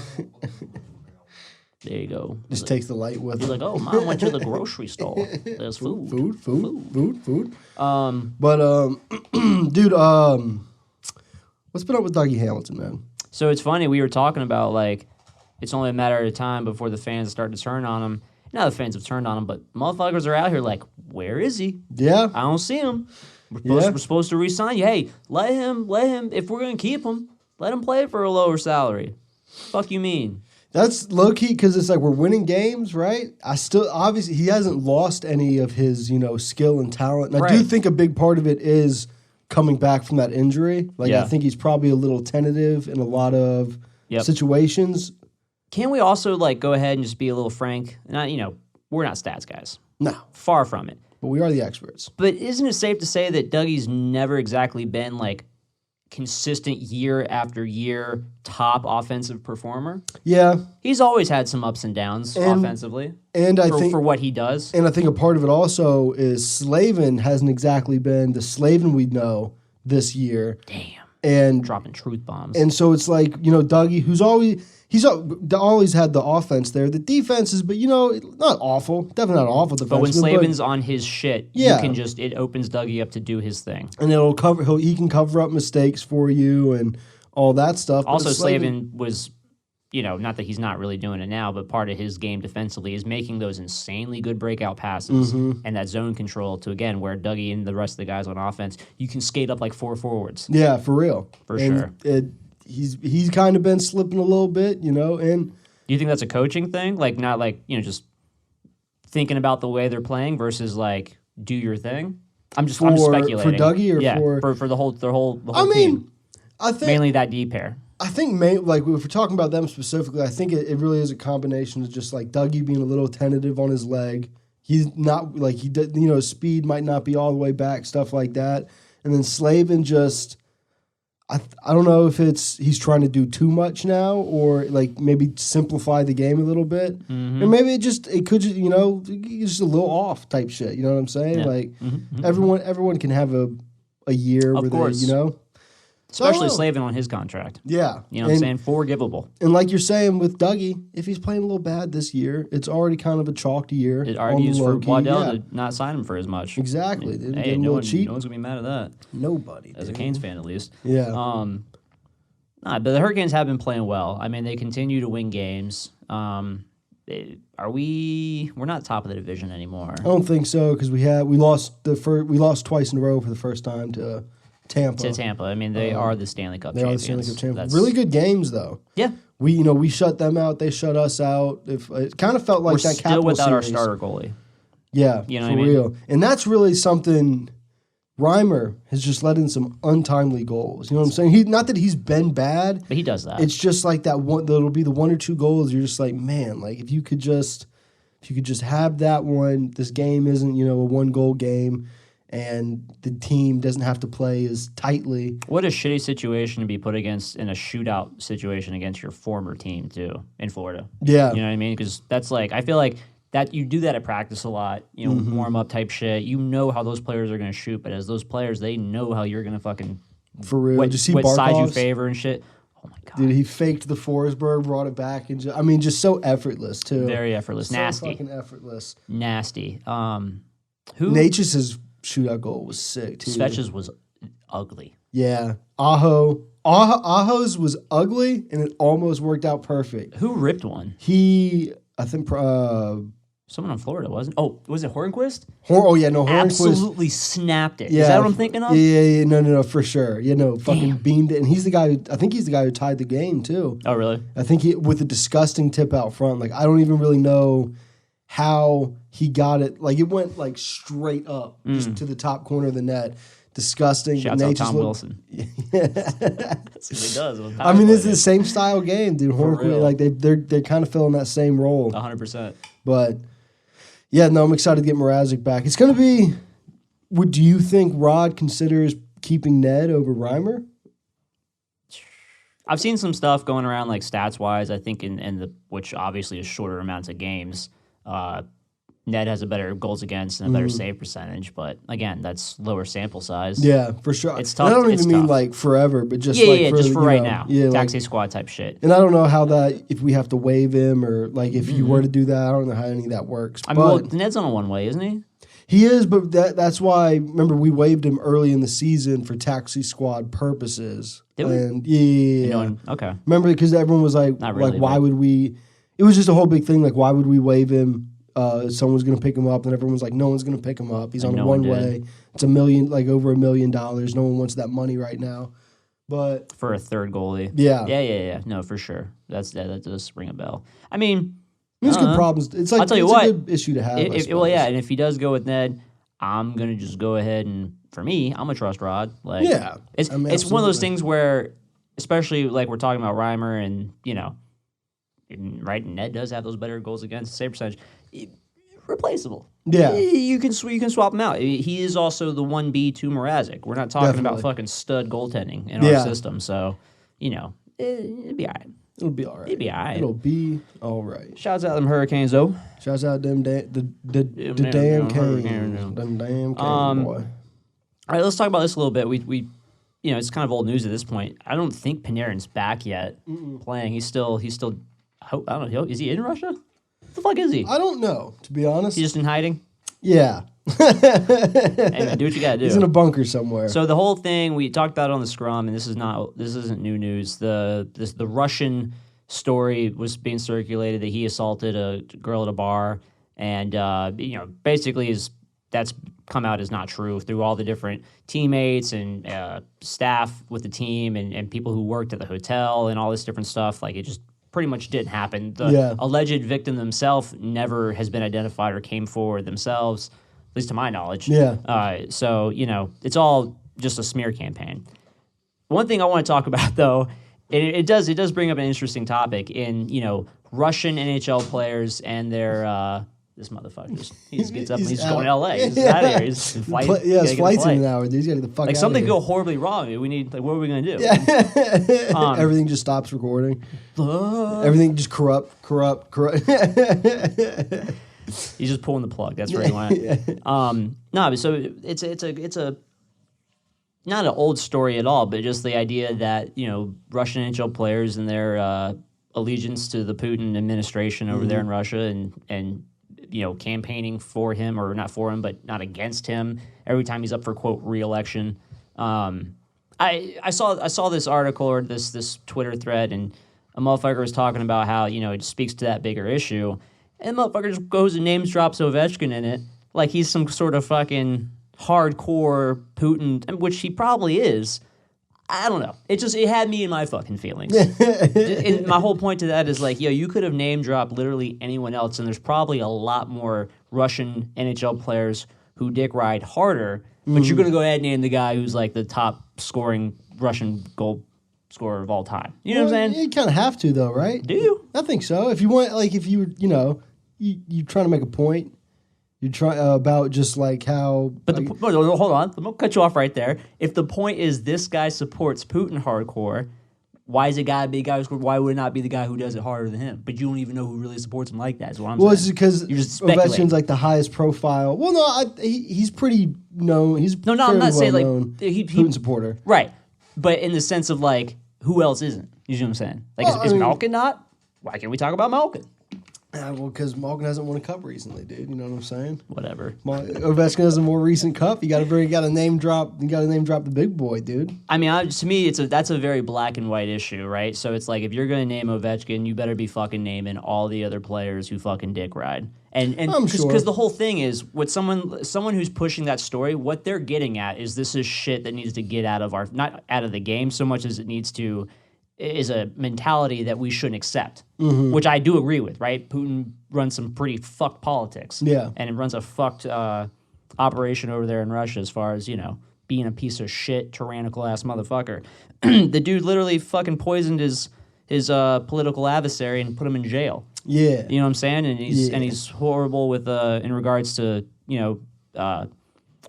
There you go. Just takes the light with him. He's like, oh, Mom went to the grocery store. There's food. Food. Dude, what's been up with Dougie Hamilton, man? So it's funny. We were talking about, like, it's only a matter of time before the fans start to turn on him. Now the fans have turned on him, but motherfuckers are out here like, where is he? Yeah. I don't see him. We're supposed to re-sign you. Hey, let him. If we're going to keep him, let him play for a lower salary. Fuck you mean? That's low key because it's like we're winning games, right? Obviously he hasn't lost any of his, skill and talent. And I do think a big part of it is coming back from that injury. Like I think he's probably a little tentative in a lot of situations. Can we also go ahead and just be a little frank? Not, we're not stats guys. No, far from it. But we are the experts. But isn't it safe to say that Dougie's never exactly been consistent year after year top offensive performer? Yeah. He's always had some ups and downs offensively. And I think for what he does. And I think a part of it also is Slavin hasn't exactly been the Slavin we know this year. Damn. And dropping truth bombs. And so it's like, Dougie, who's always had the offense there. The defense is, but not awful. Definitely not awful defense. But when Slavin's on his shit, it opens Dougie up to do his thing. And he can cover up mistakes for you and all that stuff. Also, Slavin was, not that he's not really doing it now, but part of his game defensively is making those insanely good breakout passes and that zone control to, again, where Dougie and the rest of the guys on offense, you can skate up like 4 forwards. Yeah, for real. For sure. He's kind of been slipping a little bit, and... Do you think that's a coaching thing? Just thinking about the way they're playing versus, do your thing? I'm just speculating. For Dougie or for the whole team? I think... Mainly that D pair. I think, if we're talking about them specifically, I think it really is a combination of just, Dougie being a little tentative on his leg. He's not, his speed might not be all the way back, stuff like that. And then Slavin just... I don't know if he's trying to do too much now or maybe simplify the game a little bit. And maybe it could just, just a little off type shit. You know what I'm saying? Yeah. Everyone can have a year of where course. they, Especially Slavin on his contract. Yeah. You know what I'm saying? Forgivable. And like you're saying with Dougie, if he's playing a little bad this year, it's already kind of a chalked year. It argues for Waddell to not sign him for as much. Exactly. Hey, no one's going to be mad at that. Nobody. As a Canes fan, at least. Yeah. But the Hurricanes have been playing well. I mean, they continue to win games. We're not top of the division anymore. I don't think so because we lost twice in a row for the first time to Tampa. I mean, they are the Stanley Cup champions. They are the Stanley Cup champions. Really good games, though. Yeah. We shut them out. They shut us out. It kind of felt like we're that Capital still without series. Our starter goalie. Yeah, you know for what I mean? real. And that's really something. Reimer has just let in some untimely goals. You know what I'm saying? Not that he's been bad, but he does that. It's just like that one. That'll be the 1 or 2 goals. You're just like, man, if you could just have that one. This game isn't a 1-goal game. And the team doesn't have to play as tightly. What a shitty situation to be put against in a shootout situation against your former team, too, in Florida. Yeah. You know what I mean? Because that's I feel like that you do that at practice a lot, warm-up type shit. You know how those players are going to shoot, but as those players, they know how you're going to fucking... For real. What Did you see what side you Barkov's? favor and shit. Oh my god, Dude, he faked the Forsberg, brought it back, and just so effortless too. very effortless, so nasty, fucking effortless. nasty. Nature's shootout goal was sick too. Svech's was ugly. Yeah, Aho's was ugly, and it almost worked out perfect. Who ripped one? I think, Someone on Florida, wasn't? Oh, was it Hornquist? Hornquist Absolutely snapped it. Yeah, Is that what I'm thinking of? Yeah, no, for sure. Fucking Damn. beamed it, and he's the guy. I think he's the guy who tied the game too. Oh, really? I think with a disgusting tip out front. Like I don't even really know how he got it. Like it went like straight up just to the top corner of the net. Disgusting. Shouts out Tom Wilson. That's what he does. I mean, it's the same style game, dude. Hornquist, real. like they're kind of filling that same role. 100%. But yeah, no, I'm excited to get Mrazek back. It's gonna be. Do you think Rod considers keeping Ned over Reimer? I've seen some stuff going around like stats wise. I think in the which obviously is shorter amounts of games. Ned has a better goals against and a better save percentage, but again, that's lower sample size. Yeah, for sure. It's tough. And I don't It's even mean tough. like forever, but just just for right now. Yeah, Taxi squad type shit. and I don't know how that if we have to waive him or like if you were to do that, I don't know how any of that works. I mean, but well, Ned's on a one way, isn't he? he is, but that's why remember we waived him early in the season for taxi squad purposes. Did we? And yeah. No one- okay. Remember because everyone was like, Not really, why but- would we? It was just a whole big thing. Like, why would we waive him? Someone's going to pick him up, and everyone was like, no one's going to pick him up. He's And on no a one one way. It's over $1 million. No one wants that money right now. But For a third goalie. yeah, Yeah. No, for sure. That does ring a bell. I mean, there's I good don't know. Problems. It's like I'll tell you it's what, a good issue to have. I well, suppose. yeah, and if he does go with Ned, I'm gonna just go ahead and for me, I'm gonna trust Rod. Like, Yeah. it's I mean, it's one of those absolutely. things where, especially like we're talking about Reimer, and right, Ned does have those better goals against save percentage. Replaceable. Yeah. You can swap him out. He is also the 1B to Mrazek. We're not talking about Definitely. fucking stud goaltending in Yeah. our system, so it'd be all right. It'll be all right. It'd be all right. It'll be all right. Shouts out them Hurricanes though. Shouts out them the Them damn Hurricanes. Canes. Them damn Canes, boy. All right, let's talk about this a little bit. We it's kind of old news at this point. I don't think Panarin's back yet playing. He's still. I don't know. Is he in Russia? What the fuck is he? I don't know, to be honest. He's just in hiding. Yeah. Hey man, do what you gotta do. He's in a bunker somewhere. So the whole thing we talked about on the scrum, and this isn't new news. The Russian story was being circulated that he assaulted a girl at a bar, and basically that's come out as not true through all the different teammates and staff with the team and people who worked at the hotel and all this different stuff. Like it just pretty much didn't happen. The alleged victim themselves never has been identified or came forward themselves, at least to my knowledge. Yeah. So it's all just a smear campaign. One thing I want to talk about though, and it does bring up an interesting topic in Russian NHL players and their this motherfucker he just gets up and he's just going to LA. He's out of here. He's flighting. His flight's in an hour, dude. He's got to get the fuck Like out something of go here. horribly wrong. We need what are we gonna do? Everything just stops recording. Everything just corrupt. He's just pulling the plug. That's where he went. No, but so it's a not an old story at all, but just the idea that Russian NHL players and their allegiance to the Putin administration over there in Russia and campaigning for him, or not for him, but not against him every time he's up for quote re-election. I saw this article or this Twitter thread, and a motherfucker was talking about how it speaks to that bigger issue, and the motherfucker just goes and names drops Ovechkin in it like he's some sort of fucking hardcore Putin, which he probably is. I don't know. It had me in my fucking feelings. And my whole point to that is like, you could have name dropped literally anyone else, and there's probably a lot more Russian NHL players who dick ride harder, but you're going to go ahead and name the guy who's like the top scoring Russian goal scorer of all time. You know what I'm saying? You kind of have to, though, right? Do you? I think so. If you want, like, if you trying to make a point, you try about just like how. But hold on, I'm gonna cut you off right there. If the point is this guy supports Putin hardcore, why is it gotta be a guy who? Why would it not be the guy who does it harder than him? But you don't even know who really supports him like that. Is what I'm saying. It's because You're just speculating. Ovechkin's like the highest profile. Well, no, he's pretty known. He's I'm not saying like known he Putin supporter. right, but in the sense of like who else isn't? You see what I'm saying? Like, is Malkin not? Why can't we talk about Malkin? Well, because Malkin hasn't won a cup recently, dude. You know what I'm saying? Whatever. Ovechkin has a more recent cup. You got to name drop. You got to name drop the big boy, dude. I mean, to me, that's a very black and white issue, right? So it's like if you're going to name Ovechkin, you better be fucking naming all the other players who fucking dick ride. And I'm sure. Because the whole thing is, with someone who's pushing that story, what they're getting at is this is shit that needs to get out of not out of the game so much as it needs to. Is a mentality that we shouldn't accept, which I do agree with, right? Putin runs some pretty fucked politics. Yeah. And it runs a fucked operation over there in Russia as far as, being a piece of shit, tyrannical-ass motherfucker. The dude literally fucking poisoned his political adversary and put him in jail. Yeah. You know what I'm saying? And he's horrible with in regards to,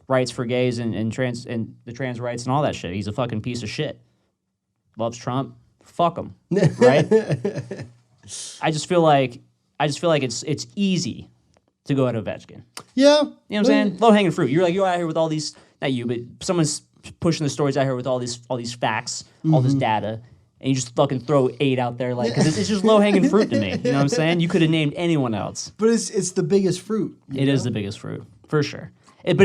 rights for gays and trans and the trans rights and all that shit. He's a fucking piece of shit. Loves Trump. Fuck him, right? I just feel like it's easy to go at Ovechkin. Yeah. You know what I'm saying? Low-hanging fruit. You're out here with all these, not you, but someone's pushing the stories out here with all these facts, all this data, and you just fucking throw 8 out there because it's just low-hanging fruit to me. You know what I'm saying? You could have named anyone else. But it's the biggest fruit. It is the biggest fruit, for sure. It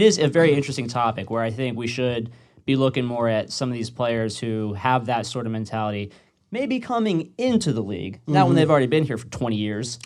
is a very interesting topic where I think we should be looking more at some of these players who have that sort of mentality, maybe coming into the league, not when they've already been here for 20 years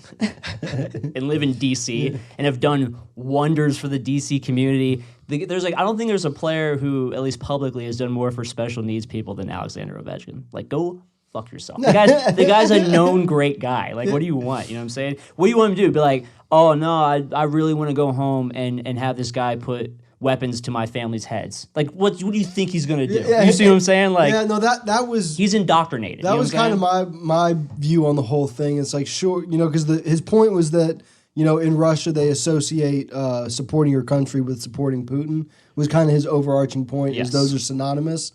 and live in D.C. and have done wonders for the D.C. community. I don't think there's a player who, at least publicly, has done more for special needs people than Alexander Ovechkin. Like, go fuck yourself. The guy's a known great guy. Like, what do you want? You know what I'm saying? What do you want him to do? Be like, oh, no, I really want to go home and have this guy put weapons to my family's heads. Like, what do you think he's gonna do? You see what I'm saying? Like, yeah, no, that was he's indoctrinated. That was kind of my view on the whole thing. It's like, sure, because his point was that in Russia they associate supporting your country with supporting Putin. Was kind of his overarching point. Yes. Is those are synonymous,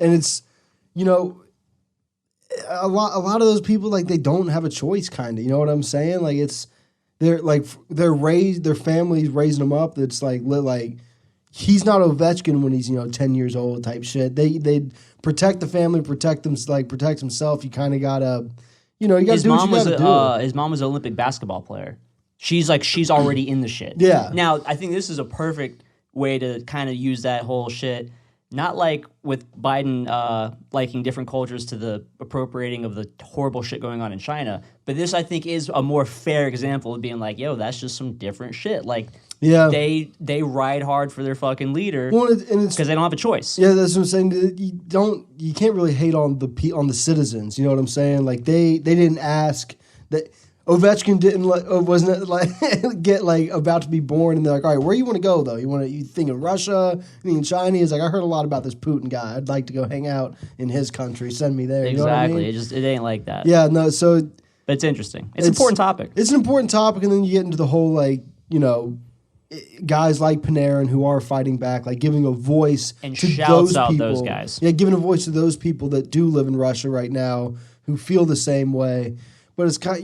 and it's a lot of those people, like, they don't have a choice. Kind of, you know what I'm saying? Like, they're raised, their family's raising them up. That's like he's not Ovechkin when he's 10 years old type shit. They protect the family, protect himself. You kind of gotta you gotta do what you gotta do. His mom was an Olympic basketball player. She's already in the shit. Yeah. Now I think this is a perfect way to kind of use that whole shit. Not like with Biden liking different cultures to the appropriating of the horrible shit going on in China, but this I think is a more fair example of being like, yo, that's just some different shit. Like, yeah, they ride hard for their fucking leader because they don't have a choice. Yeah, that's what I'm saying. You can't really hate on the citizens. You know what I'm saying? Like they didn't ask that. Ovechkin wasn't get about to be born, and they're like, all right, where you want to go though? You think in Russia? You think in China? He's like, I heard a lot about this Putin guy. I'd like to go hang out in his country. Send me there. Exactly. You know what I mean? It ain't like that. Yeah, no. So, but it's interesting. It's an important topic. It's an important topic, and then you get into the whole guys like Panarin who are fighting back, like giving a voice and to shouts those out people. Those guys. Yeah, giving a voice to those people that do live in Russia right now who feel the same way. But it's kind,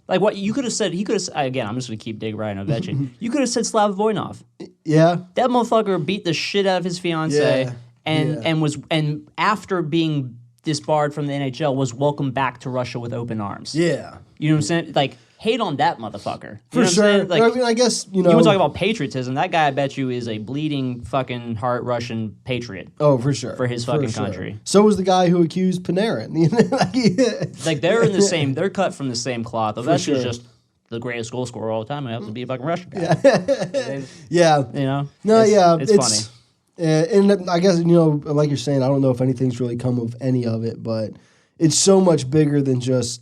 like what you could have said. He could have again. I'm just gonna keep digging right on Ovechkin. You could have said Slav Voinov. Yeah, that motherfucker beat the shit out of his fiance, and after being disbarred from the NHL, was welcomed back to Russia with open arms. Yeah, you know what I'm saying? Like, hate on that motherfucker. You For sure. Like, I mean, I guess, You want to talk about patriotism? That guy, I bet you, is a bleeding fucking heart Russian patriot. Oh, for sure. For his fucking country. So was the guy who accused Panarin. Like, they're in the same, they're cut from the same cloth. Ovechkin's just the greatest goal scorer of all the time. I have to be a fucking Russian guy. Yeah. You know? No, it's funny. And I guess, like you're saying, I don't know if anything's really come of any of it, but it's so much bigger than just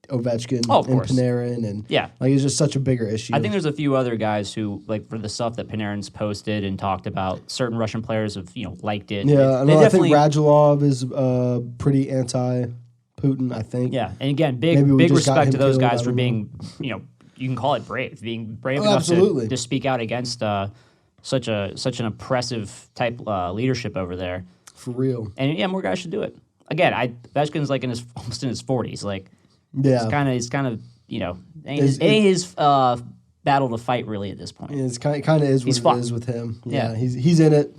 Ovechkin and Panarin, and it's just such a bigger issue. I think there's a few other guys who, like, for the stuff that Panarin's posted and talked about, certain Russian players have liked it. Yeah, I think Radulov is pretty anti-Putin. I think. Yeah, and again, big respect to those guys for being you can call it brave, being brave enough to speak out against such an oppressive type leadership over there. For real. And more guys should do it. Again, Ovechkin's like almost in his 40s, like. Yeah, it's kind of it ain't his battle to fight really at this point. It's kind of is He's what fucked. it is with him. Yeah. He's in it.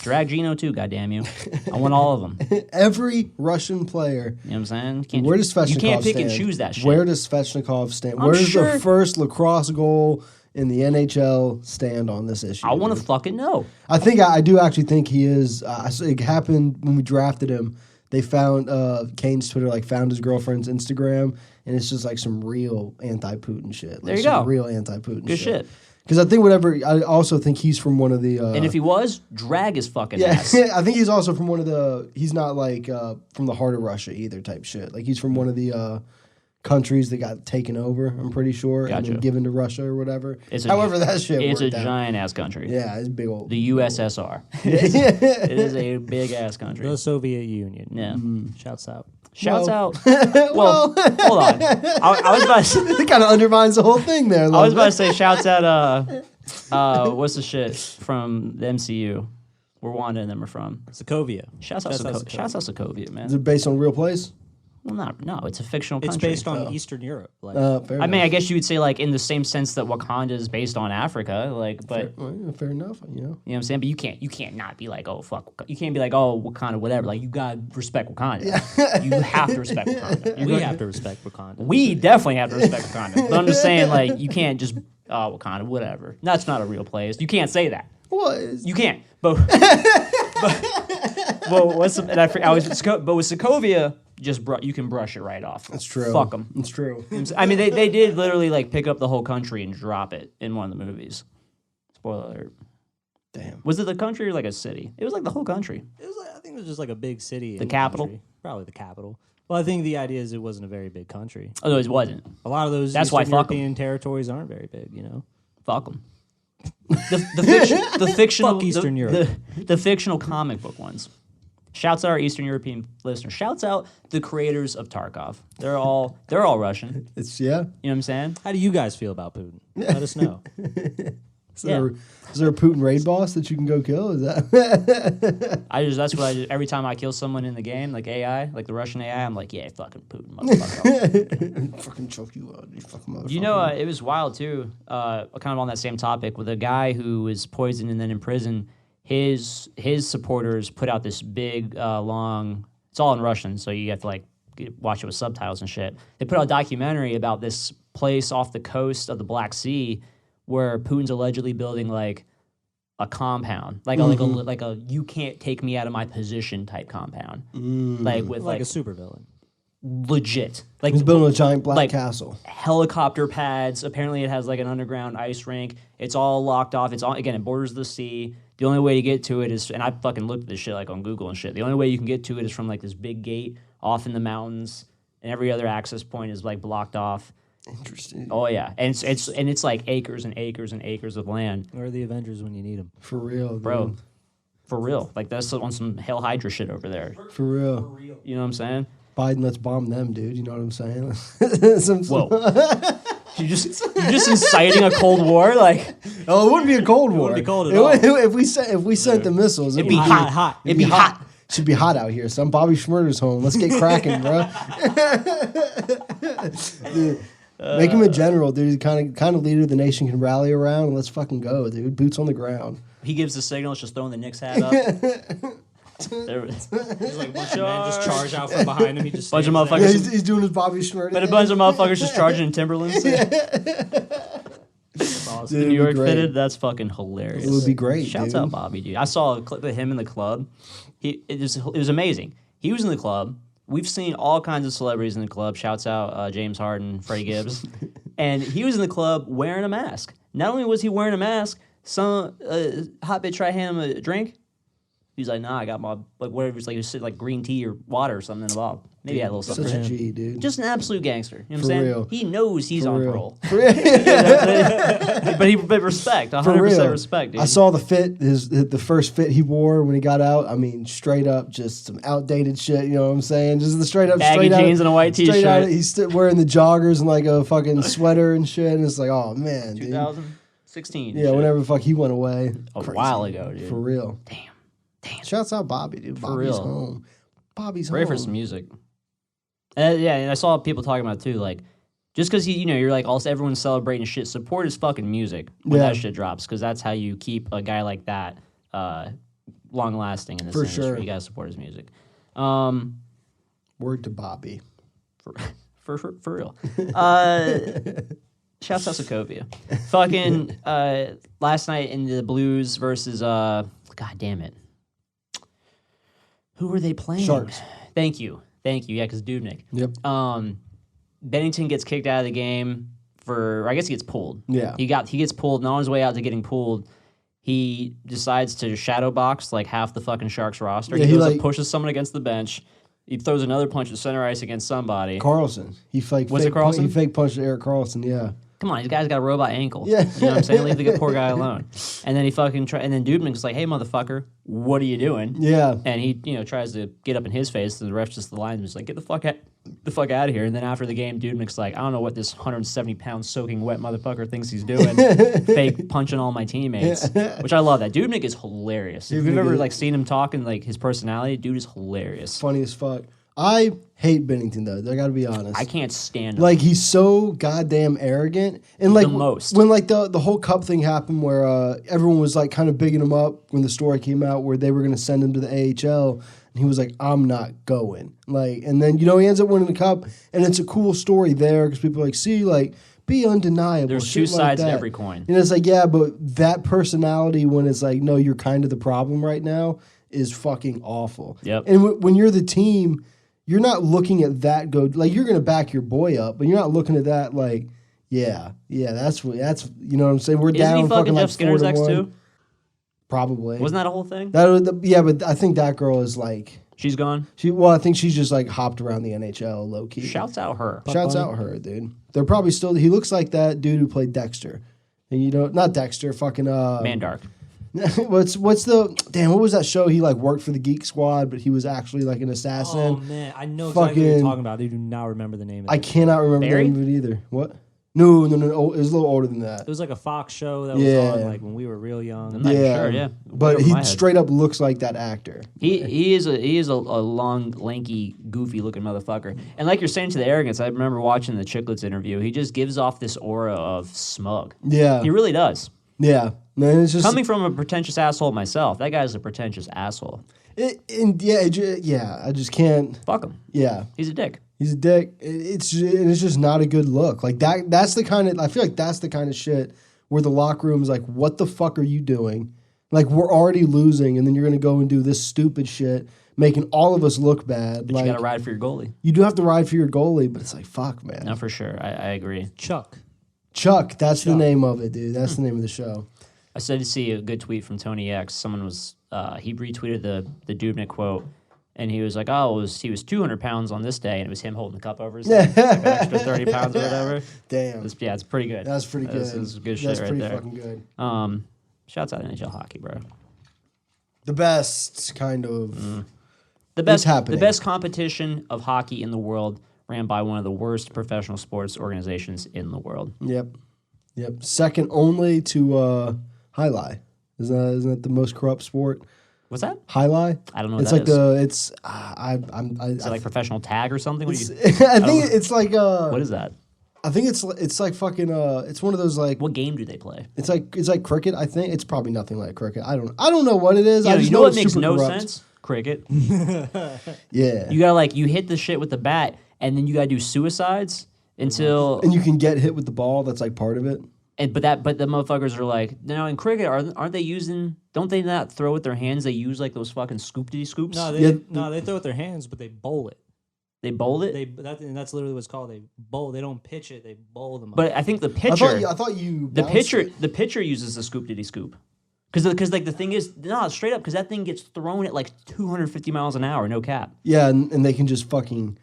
Drag Gino too, goddamn you. I want all of them. Every Russian player. You know what I'm saying? Can't, Where does Svechnikov you can't pick stand? and choose that shit. Where does Svechnikov stand? I'm Where does sure- the first lacrosse goal in the NHL stand on this issue? I want to fucking know. I do actually think he is. It happened when we drafted him. They found Kane's Twitter, like found his girlfriend's Instagram, and it's just like some real anti-Putin shit. Like There you some go. Real anti-Putin Good shit. Because I also think he's from one of the. And if he was, drag his fucking yeah, ass. I think he's also from one of the. He's not like from the heart of Russia either, type shit. Like he's from one of the countries that got taken over. I'm pretty sure, and Gotcha. then given to Russia or whatever. It's However, that shit. It's a worked out. giant ass country. Yeah, it's big old. The USSR. It is a big ass country. The Soviet Union. Yeah. Shouts out. Shouts Well- out. Well, hold on. I was about to say, It kind of undermines the whole thing there. I was about to say shouts out. What's the shit from the MCU? Where Wanda and them are from? Sokovia. Shouts out Sokovia, Is man. it based on real place? Well, no, it's a fictional It's country. based on Eastern Europe. Like, Fair I mean, I guess you would say like in the same sense that Wakanda is based on Africa, like, but fair enough. You know. you know what I'm saying. But you can't not be like, oh fuck, you can't be like, oh Wakanda, whatever. Like you gotta respect Wakanda. You have to respect Wakanda. we have to respect Wakanda. We definitely have to respect Wakanda. But I'm just saying, like, you can't just Wakanda, whatever. That's not a real place. You can't say that. Well, You can't. But what's the, and I was but with Sokovia, you can brush it right off. that's true. Fuck them. It's true. I mean, they did literally like pick up the whole country and drop it in one of the movies. Spoiler alert. Damn. Was it the country or like a city? It was like the whole country. It was like, I think it was just like a big city. The in capital? country. Probably the capital. Well, I think the idea is it wasn't a very big country. Oh, no, it wasn't. A lot of those That's why Eastern fuck 'em. European territories aren't very big, you know? Fuck them. The fictional Fuck Eastern Europe. The fictional comic book ones. Shouts out our Eastern European listeners. Shouts out the creators of Tarkov. They're all Russian. It's You know what I'm saying? How do you guys feel about Putin? Let us know. Is there a Putin raid boss that you can go kill? Is that? That's what I do. Every time I kill someone in the game, like AI, like the Russian AI, I'm like, yeah, fucking Putin, motherfucker. Fucking choke you out, you fucking motherfucker. You know, it was wild too. Kind of on that same topic with a guy who was poisoned and then in prison. His supporters put out this big long. It's all in Russian, so you have to like watch it with subtitles and shit. They put out a documentary about this place off the coast of the Black Sea where Putin's allegedly building like a compound, like a you can't take me out of my position type compound, like with Like a supervillain. legit, like He's building a giant black like- castle. helicopter pads. Apparently, it has like an underground ice rink. It's all locked off. It's all again, it borders the sea. The only way to get to it is, and I fucking looked at this shit like on Google and shit. The only way you can get to it is from like this big gate off in the mountains, and every other access point is like blocked off. Interesting. Oh yeah, and it's like acres and acres and acres of land, Or the Avengers when you need them. For real, dude. bro. For real, like that's on some Hail Hydra shit over there. For real. You know what I'm saying? Biden, let's bomb them, dude. You know what I'm saying? Whoa. You're just inciting a Cold War, like Oh, it wouldn't be a Cold War. wouldn't be cold at It all. would- if we sent the missiles, it'd be hot. It'd be hot. Should be hot out here. Son, Bobby Shmurda's home. Let's get cracking, bro. Dude, make him a general, dude. He's kind of leader the nation can rally around. And let's fucking go, dude. Boots on the ground. He gives the signal, it's just throwing the Knicks hat up. There, There's like a bunch of men just charge out from behind him. He just Bunch of stands there. motherfuckers. Yeah, he's doing his Bobby Shmurda. but a bunch of motherfuckers just charging in Timberlands. That's awesome. Dude, The New York it'd be great. fitted, that's fucking hilarious. It would be great, Shouts dude. out Bobby, dude. I saw a clip of him in the club. It was amazing. He was in the club. We've seen all kinds of celebrities in the club. Shouts out James Harden, Freddie Gibbs. And he was in the club wearing a mask. Not only was he wearing a mask, some hot bitch tried to hand him a drink. He's like, nah, I got my, like, whatever. It's like, it was like green tea or water or something involved. Maybe he had a little something. Such a for him. G, dude. Just an absolute gangster. You know what I'm For saying? real. He knows he's For on real. parole. For real. but respect, 100% For real. respect, dude. I saw the fit, the first fit he wore when he got out. I mean, straight up, just some outdated shit. You know what I'm saying? Just the straight up, Baggy straight jeans out, and a white straight out. t-shirt. He's wearing the joggers and like a fucking sweater and shit. And it's like, oh man, dude. 2016. Yeah, whenever the fuck he went away. A Crazy. while ago, dude. For real. Damn. Shouts out Bobby, dude. Bobby's real. home. Bobby's Ready home. for some music. Yeah, and I saw people talking about it too. Like, Just because you're like also everyone's celebrating shit. Support his fucking music when that shit drops, because that's how you keep a guy like that long lasting in this industry. Sure. You gotta support his music. Word to Bobby. For real. Shouts out Sokovia. Fucking last night in the Blues versus God damn it. Who were they playing? Sharks. Thank you. Yeah, because Dubnyk. Yep. Bennington gets kicked out of the game I guess he gets pulled. Yeah. He gets pulled, and on his way out to getting pulled, he decides to shadow box like half the fucking Sharks roster. Yeah, he goes like, up, pushes someone against the bench. He throws another punch at center ice against somebody. Carlson. Was it Carlson? He fake punched Eric Carlson, yeah. Come on, these guy's got a robot ankle. Yeah. You know what I'm saying? Leave the good poor guy alone. And then he fucking and then Dubnyk's like, hey, motherfucker, what are you doing? Yeah. And he, tries to get up in his face, and the ref just the linesman's like, get the fuck out of here. And then after the game, Dubnyk's like, I don't know what this 170-pound soaking wet motherfucker thinks he's doing. Fake punching all my teammates. Which I love that. Dubnyk is hilarious. If you've ever seen him talking, his personality, dude is hilarious. Funny as fuck. I hate Bennington though. I gotta be honest. I can't stand him. He's so goddamn arrogant, and the most. when the whole cup thing happened, where everyone was kind of bigging him up when the story came out, where they were gonna send him to the AHL, and he was like, "I'm not going." And then he ends up winning the cup, and it's a cool story there because people are like, "See, be undeniable." There's two sides to every coin. And it's yeah, but that personality when it's no, you're kind of the problem right now is fucking awful. Yep. And when you're the team, you're not looking at that you're going to back your boy up, but you're not looking at that yeah, that's you know what I'm saying? We're down Isn't he fucking Jeff Skinner's 4-1. ex too? Probably. Wasn't that a whole thing? Yeah, but I think that girl is She's gone? I think she's just hopped around the NHL low key. Shouts out her. Shouts out her, dude. They're probably still, he looks like that dude who played Dexter. And not Dexter, fucking Mandark. What was that show? He like worked for the Geek Squad, but he was actually like an assassin. Oh man, I know exactly what you're talking about. I do not remember the name of it. I cannot remember Barry? the name of it either. What? No. It was a little older than that. It was like a Fox show that was on like when we were real young. I'm not even sure, yeah. But Over my he head. straight up looks like that actor. He is a long, lanky, goofy looking motherfucker. And like you're saying to the arrogance, I remember watching the Chicklets interview. He just gives off this aura of smug. Yeah. He really does. Yeah. Man, it's just Coming from a pretentious asshole myself, that guy's a pretentious asshole. I just can't. Fuck him. Yeah. He's a dick. He's a dick. It's just not a good look. Like that's the kind of, I feel like that's the kind of shit where the locker room is like, what the fuck are you doing? Like, we're already losing, and then you're going to go and do this stupid shit, making all of us look bad. But you got to ride for your goalie. You do have to ride for your goalie, but it's like, fuck, man. No, for sure. I agree. Chuck, that's the name of it, dude. That's the name of the show. I started to see a good tweet from Tony X. Someone was, he retweeted the Dubnyk quote, and he was like, he was 200 pounds on this day, and it was him holding the cup over his head. Like an extra 30 pounds or whatever. Damn. It's pretty good. That's pretty good. This is good shit That's right there. pretty fucking good. Shouts out NHL hockey, bro. The best kind of... The best happening. The best competition of hockey in the world ran by one of the worst professional sports organizations in the world. Yep. Second only to Highlight. Isn't that the most corrupt sport? What's that? Highlight? I don't know what it's that like is. Is it like professional tag or something? I think it's like what is that? I think it's like fucking it's one of those like What game do they play? it's like cricket. I think it's probably nothing like cricket. I don't know what it is. I just you know what it's makes super no corrupt. sense? Cricket. Yeah, You gotta you hit the shit with the bat, and then you gotta do suicides until and you can get hit with the ball. That's like part of it. but the motherfuckers are like, no, in cricket aren't they using? Don't they not throw with their hands? They use like those fucking scoop-dee scoops. no, Yeah. they throw with their hands, but they bowl it. They bowl it. That's literally what it's called. They bowl. They don't pitch it. They bowl them. But I think the I pitcher. thought you The bounced it. pitcher uses the scoop-diddy scoop. Because like the thing is, no, straight up, because that thing gets thrown at like 250 miles an hour, no cap. Yeah, and they can just fucking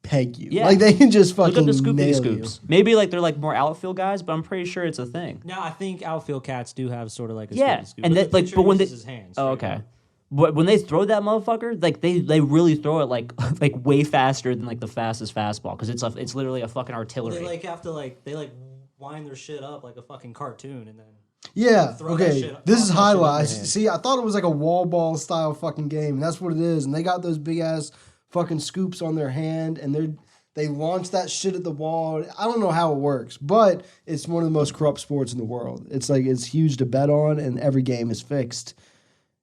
peg you. Yeah. Like they can just fucking Look up the scoop-diddy nail scoops. Maybe like they're like more outfield guys, but I'm pretty sure it's a thing. Now I think outfield cats do have sort of like a Yeah, scoop, and but that the like, pitcher but when they uses his hands. oh straight okay, up. but when they throw that motherfucker, like they really throw it like like way faster than like the fastest fastball because it's literally a fucking artillery. They have to they wind their shit up like a fucking cartoon and then. Yeah. Throw that Okay. shit- This is toss that shit in highlights. their hand. See, I thought it was like a wall ball style fucking game. And that's what it is. And they got those big ass fucking scoops on their hand, and They launch that shit at the wall. I don't know how it works, but it's one of the most corrupt sports in the world. It's like it's huge to bet on, and every game is fixed,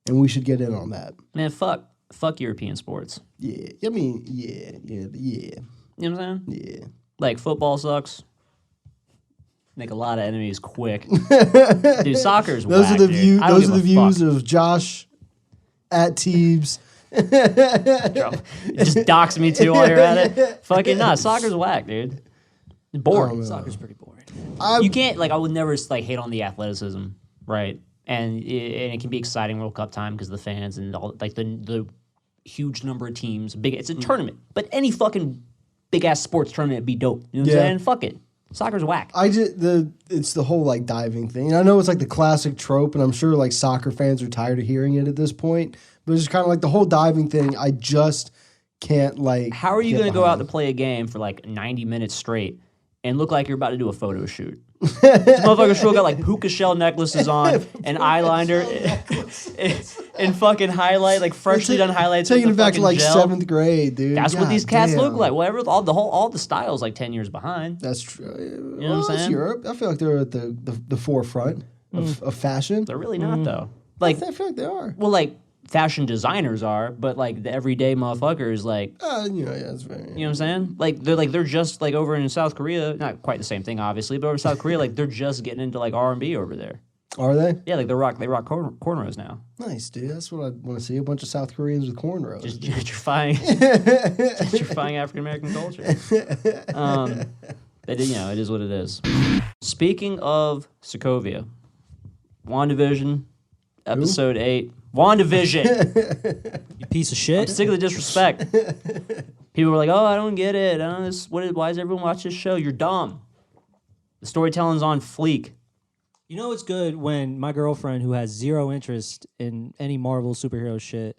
and we should get in on that. Man, fuck European sports. Yeah, I mean, yeah. You know what I'm saying? Yeah. Like football sucks. Make a lot of enemies quick. Dude, soccer's Those whack, are the dude. views. I don't Those are the give a views fuck. of Josh at Teebs. Just dox me too while you're at it. Fucking nah, soccer's whack, dude. Boring. Soccer's pretty boring. You can't like. I would never like hate on the athleticism, right? And it can be exciting World Cup time because of the fans and all like the huge number of teams. It's a tournament, but any fucking big ass sports tournament would be dope. You know what I'm saying? Fuck it. Soccer's whack. It's the whole like diving thing. And I know it's like the classic trope, and I'm sure like soccer fans are tired of hearing it at this point. But it's kind of like the whole diving thing. I just can't like. How are you going to go out to play a game for like 90 minutes straight and look like you're about to do a photo shoot? This motherfucker sure got like puka shell necklaces on and eyeliner and fucking highlight, like freshly done highlights. Taking with it the back to like gel. 7th grade, dude. That's what these cats look damn. like. Whatever, all the styles like 10 years behind. That's true. You know what I'm saying? Europe. I feel like they're at the forefront of fashion. They're really not though. Like, I feel like they are. well, like fashion designers are, but like the everyday motherfuckers, like. Yeah, that's very. You know what I'm saying? They're just like over in South Korea, not quite the same thing, obviously, but over in South Korea, like they're just getting into like R&B over there. Are they? Yeah, like they rock cornrows now. Nice, dude. That's what I want to see. A bunch of South Koreans with cornrows. Just gentrifying African American culture. But you know, it is what it is. Speaking of Sokovia, WandaVision, episode 8. WandaVision. You piece of I'm shit. sick of the disrespect. People were like, "Oh, I don't get it. I don't know why does everyone watch this show? You're dumb. The storytelling's on fleek." You know it's good when my girlfriend, who has zero interest in any Marvel superhero shit,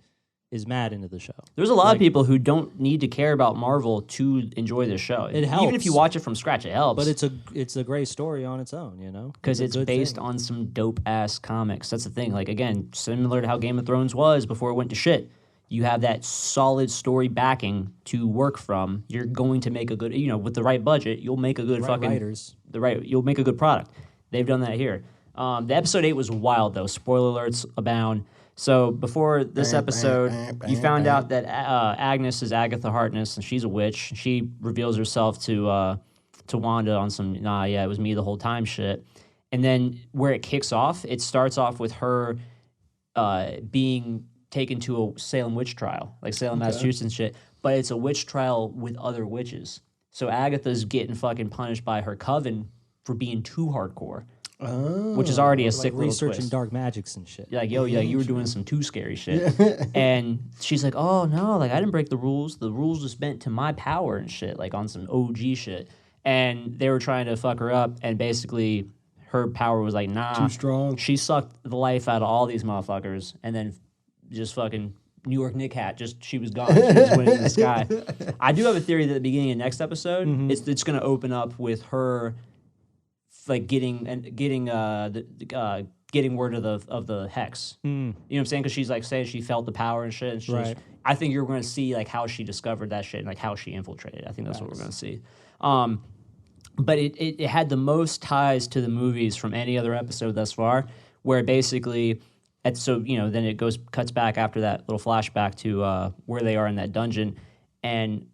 is mad into the show. There's a lot of people who don't need to care about Marvel to enjoy this show. It helps. Even if you watch it from scratch, it helps. But it's a great story on its own, you know? Because it's a good based thing. on some dope-ass comics. That's the thing. Like, again, similar to how Game of Thrones was before it went to shit. You have that solid story backing to work from. You're going to make a good, with the right budget, you'll make a good Right fucking... writers. You'll make a good product. They've done that here. The episode 8 was wild, though. Spoiler alerts abound. So before this episode, you found out that Agnes is Agatha Harkness, and she's a witch. She reveals herself to Wanda on some, it was me the whole time shit. And then where it kicks off, it starts off with her being taken to a Salem witch trial, like Salem, Massachusetts and shit. But it's a witch trial with other witches. So Agatha's getting fucking punished by her coven for being too hardcore. Which is already a sick little researching twist. dark magics and shit. Like, yo, you were doing some too scary shit. And she's like, oh, no, like, I didn't break the rules. The rules just bent to my power and shit, like, on some OG shit. And they were trying to fuck her up, and basically her power was like, nah. Too strong. She sucked the life out of all these motherfuckers, and then just fucking New York Nick hat, she was gone. She was winning in the sky. I do have a theory that at the beginning of next episode, it's going to open up with her... like getting word of the hex. You know what I'm saying? Because she's like saying she felt the power and shit. And Right. I think you're going to see like how she discovered that shit and like how she infiltrated. I think that's what we're going to see. But it had the most ties to the movies from any other episode thus far, where basically, then it cuts back after that little flashback to where they are in that dungeon, and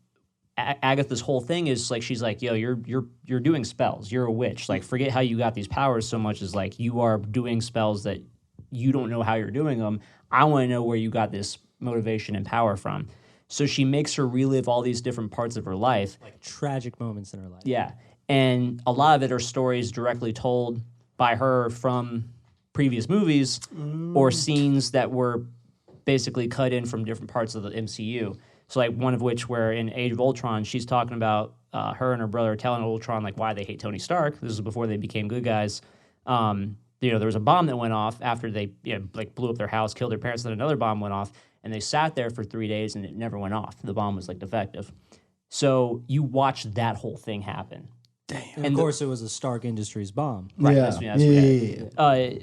Agatha's whole thing is like she's like, yo, you're doing spells. You're a witch. Like, forget how you got these powers so much as like you are doing spells that you don't know how you're doing them. I want to know where you got this motivation and power from. So she makes her relive all these different parts of her life. Like tragic moments in her life. Yeah. And a lot of it are stories directly told by her from previous movies or scenes that were basically cut in from different parts of the MCU. So like one of which where in Age of Ultron, she's talking about her and her brother telling Ultron like why they hate Tony Stark. This is before they became good guys. There was a bomb that went off after they blew up their house, killed their parents, then another bomb went off, and they sat there for 3 days and it never went off. The bomb was like defective. So you watch that whole thing happen. Damn. And of course, it was a Stark Industries bomb. Right. Yeah.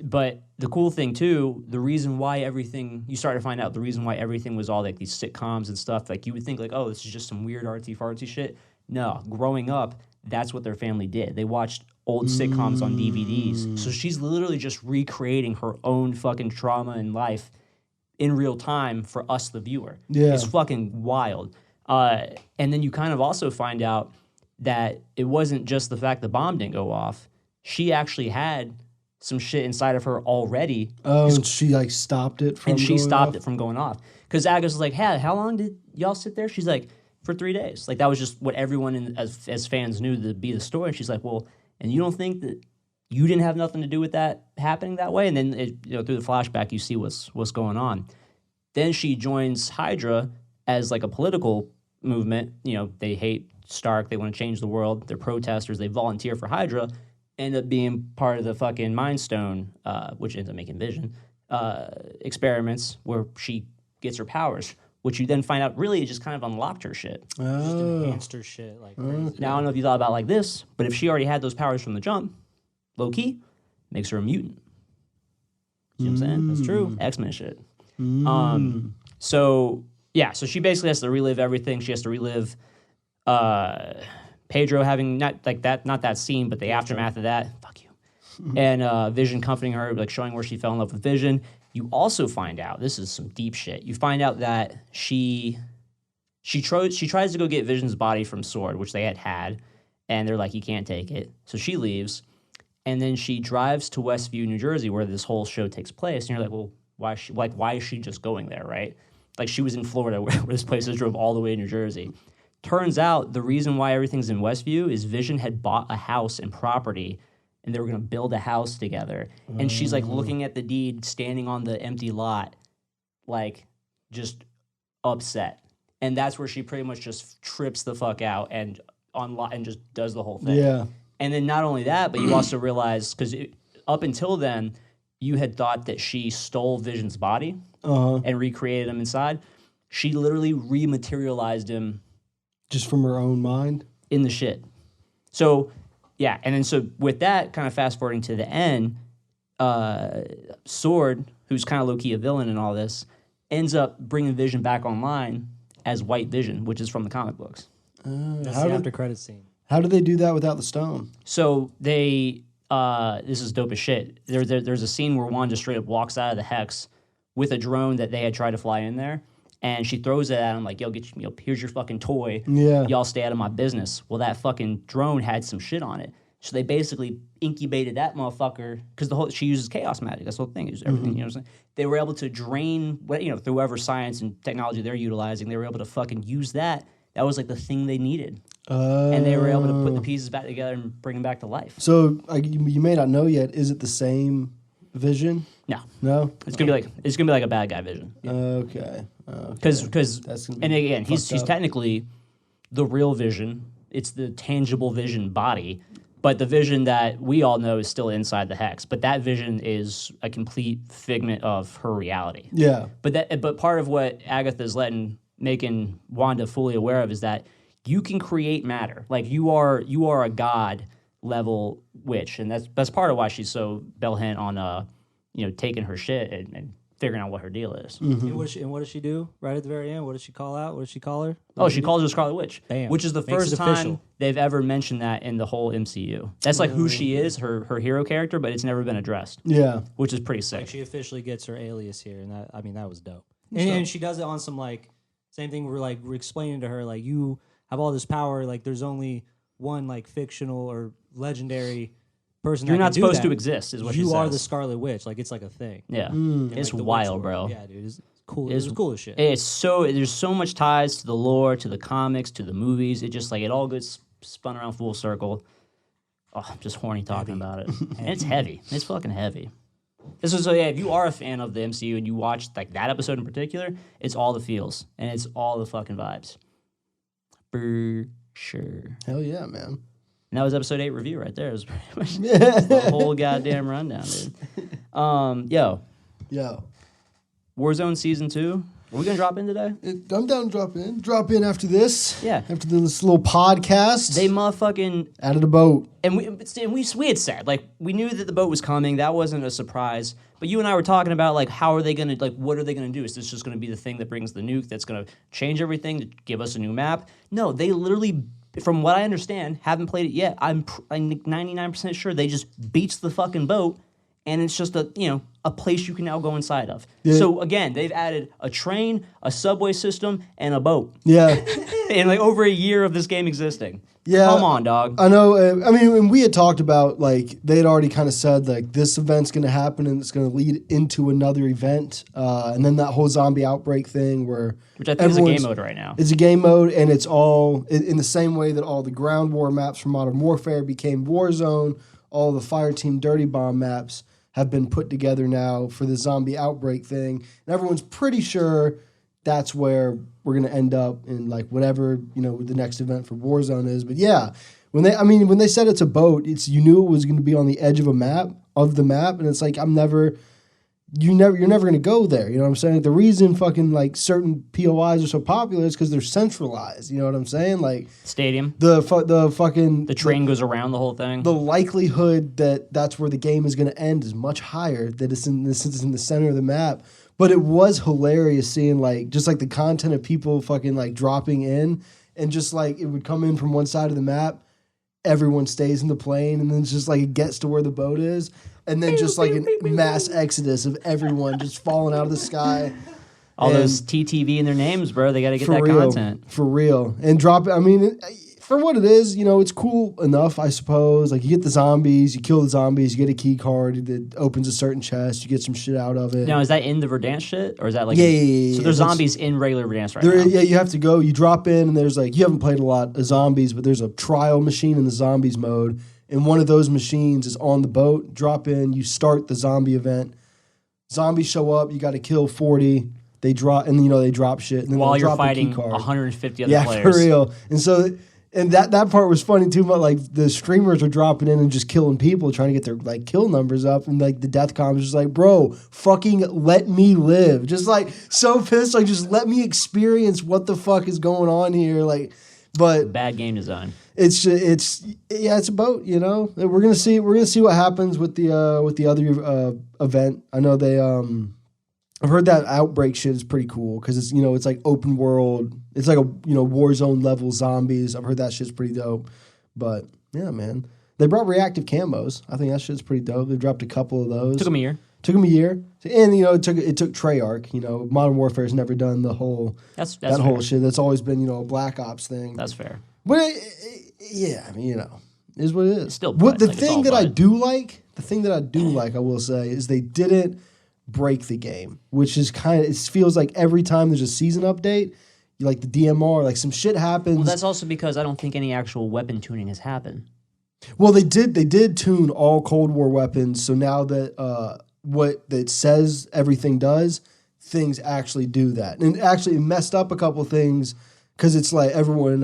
But the cool thing too, the reason why you start to find out the reason why everything was all like these sitcoms and stuff. Like you would think like, oh, this is just some weird artsy fartsy shit. No, growing up, that's what their family did. They watched old sitcoms on DVDs. So she's literally just recreating her own fucking trauma in life in real time for us, the viewer. Yeah. It's fucking wild. And then you kind of also find out that it wasn't just the fact the bomb didn't go off. She actually had some shit inside of her already. Oh, and she like stopped it from And she going stopped off? it from going off. Because Agatha was like, hey, how long did y'all sit there? She's like, for 3 days. Like, that was just what everyone as fans knew to be the story. And she's like, well, and you don't think that you didn't have nothing to do with that happening that way? And then through the flashback, you see what's going on. Then she joins Hydra as like a political movement. They hate Stark. They want to change the world. They're protesters. They volunteer for Hydra. End up being part of the fucking Mind Stone, which ends up making Vision, experiments where she gets her powers, which you then find out really it just kind of unlocked her shit. Just enhanced her shit like crazy. Now, I don't know if you thought about it like this, but if she already had those powers from the jump, low-key, makes her a mutant. See what I'm saying? That's true. X-Men shit. So she basically has to relive everything. She has to relive Pedro having not that scene, but the aftermath of that. Fuck you. And Vision comforting her, like showing where she fell in love with Vision. You also find out, this is some deep shit. You find out that she tries to go get Vision's body from S.W.O.R.D., which they had, and they're like, you can't take it. So she leaves, and then she drives to Westview, New Jersey, where this whole show takes place. And you're like, well, why is she just going there, right? Like, she was in Florida where this place is, drove all the way to New Jersey. Turns out the reason why everything's in Westview is Vision had bought a house and property, and they were going to build a house together. And she's like looking at the deed, standing on the empty lot, like just upset. And that's where she pretty much just trips the fuck out and just does the whole thing. Yeah. And then not only that, but you also realize, because up until then, you had thought that she stole Vision's body and recreated him inside. She literally rematerialized him Just from her own mind? in the shit. So, yeah, and then so with that, kind of fast forwarding to the end, S.W.O.R.D., who's kind of low-key a villain in all this, ends up bringing Vision back online as White Vision, which is from the comic books. That's the after credit scene. How did they do that without the stone? So they, this is dope as shit. There's a scene where Wanda straight up walks out of the Hex with a drone that they had tried to fly in there, and she throws it at him like, yo, here's your fucking toy. Yeah. Y'all stay out of my business. Well, that fucking drone had some shit on it. So they basically incubated that motherfucker, because she uses chaos magic. That's the whole thing. Everything, you know what I'm saying? They were able to drain, through whatever science and technology they're utilizing, they were able to fucking use that. That was like the thing they needed. And they were able to put the pieces back together and bring them back to life. So you may not know yet. Is it the same Vision? No. No. It's gonna be like a bad guy Vision. Okay. Because That's gonna be and again, he's fucked up. technically the real Vision. It's the tangible Vision body, but the Vision that we all know is still inside the Hex. But that Vision is a complete figment of her reality. Yeah. But part of what Agatha's making Wanda fully aware of is that you can create matter. Like you are a god level witch, and that's part of why she's so bell-hent on taking her shit and figuring out what her deal is. And what does she do right at the very end? What does she call out? What does she call her? Oh, she calls her Scarlet Witch, Bam. which is the Makes first it time official. they've ever mentioned that in the whole MCU. That's like who she is, her hero character, but it's never been addressed, Yeah. which is pretty sick. Like she officially gets her alias here, and that was dope. And she does it on some same thing. We're explaining to her you have all this power. Like there's only one fictional or legendary person. You're that not can do supposed that. to exist, is what she You says. are the Scarlet Witch. It's like a thing. Yeah, And, it's the witch wild, lore. bro. Yeah, dude, it's cool. It's cool as shit. There's so much ties to the lore, to the comics, to the movies. It just it all gets spun around full circle. Oh, I'm just horny talking about it. And it's heavy. It's fucking heavy. If you are a fan of the MCU and you watched that episode in particular, it's all the feels and it's all the fucking vibes. For sure. Hell yeah, man. And that was episode 8 review right there. It was pretty much the whole goddamn rundown, dude. Yo. Warzone Season 2. Are we going to drop in today? I'm down to drop in. Drop in after this. Yeah. After this little podcast. They motherfucking... Out of the boat. And we had said, we knew that the boat was coming. That wasn't a surprise. But you and I were talking about, how are they going to, what are they going to do? Is this just going to be the thing that brings the nuke that's going to change everything, to give us a new map? No, they literally from what I understand, haven't played it yet. I'm 99% sure they just beats the fucking boat, and it's just a place you can now go inside of. Yeah. So again, they've added a train, a subway system, and a boat. Yeah. In like over a year of this game existing. Yeah. Come on, dog. I know. I mean, when we had talked about, like, they had already kind of said, like, this event's going to happen and it's going to lead into another event. And then that whole zombie outbreak thing which I think is a game mode right now. It's a game mode, and it's all in the same way that all the ground war maps from Modern Warfare became Warzone, all the Fireteam Dirty Bomb maps have been put together now for the zombie outbreak thing. And everyone's pretty sure that's where we're going to end up in, like, whatever, the next event for Warzone is. But yeah, when they said it's a boat, you knew it was going to be on the edge of the map, and it's like, you're never going to go there. You know what I'm saying? The reason fucking, like, certain POIs are so popular is because they're centralized. You know what I'm saying? Like, stadium. The train goes around the whole thing. The likelihood that that's where the game is going to end is much higher, that it's in the center of the map. But it was hilarious seeing, like, just like the content of people fucking, like, dropping in, and just like it would come in from one side of the map, everyone stays in the plane, and then it's just like it gets to where the boat is, and then just like a mass exodus of everyone just falling out of the sky. All those TTV in their names, bro. They got to get that content. For real. And drop it. I mean, for what it is, it's cool enough, I suppose. Like, you get the zombies, you kill the zombies, you get a key card that opens a certain chest, you get some shit out of it. Now, is that in the Verdansk shit? Or is that like... Yeah. So there's zombies in regular Verdansk right now? Yeah, you have to go, you drop in, and there's like... You haven't played a lot of zombies, but there's a trial machine in the zombies mode, and one of those machines is on the boat. Drop in, you start the zombie event. Zombies show up, you got to kill 40... They drop, and they drop shit. And then while you're drop fighting a key card. 150 other players. Yeah, for real. And so, and that part was funny too. But like the streamers were dropping in and just killing people, trying to get their like kill numbers up. And like the death comm was just like, bro, fucking let me live. Just like so pissed, like just let me experience what the fuck is going on here. Like, but bad game design. It's a boat. We're gonna see what happens with the other event. I know they I've heard that outbreak shit is pretty cool because it's it's like open world. It's like a Warzone level zombies. I've heard that shit's pretty dope. But yeah, man, they brought reactive camos. I think that shit's pretty dope. They dropped a couple of those. Took them a year. And it took Treyarch. Modern Warfare's never done the whole that's whole shit. That's always been a Black Ops thing. That's fair. But yeah, I mean is what it is. Still, the thing that I do like, I will say, is they didn't break the game, which is it feels like every time there's a season update, like the DMR, like some shit happens. Well, that's also because I don't think any actual weapon tuning has happened. Well, they did tune all Cold War weapons, so now that what that says everything does, things actually do that. And actually it messed up a couple things because it's like everyone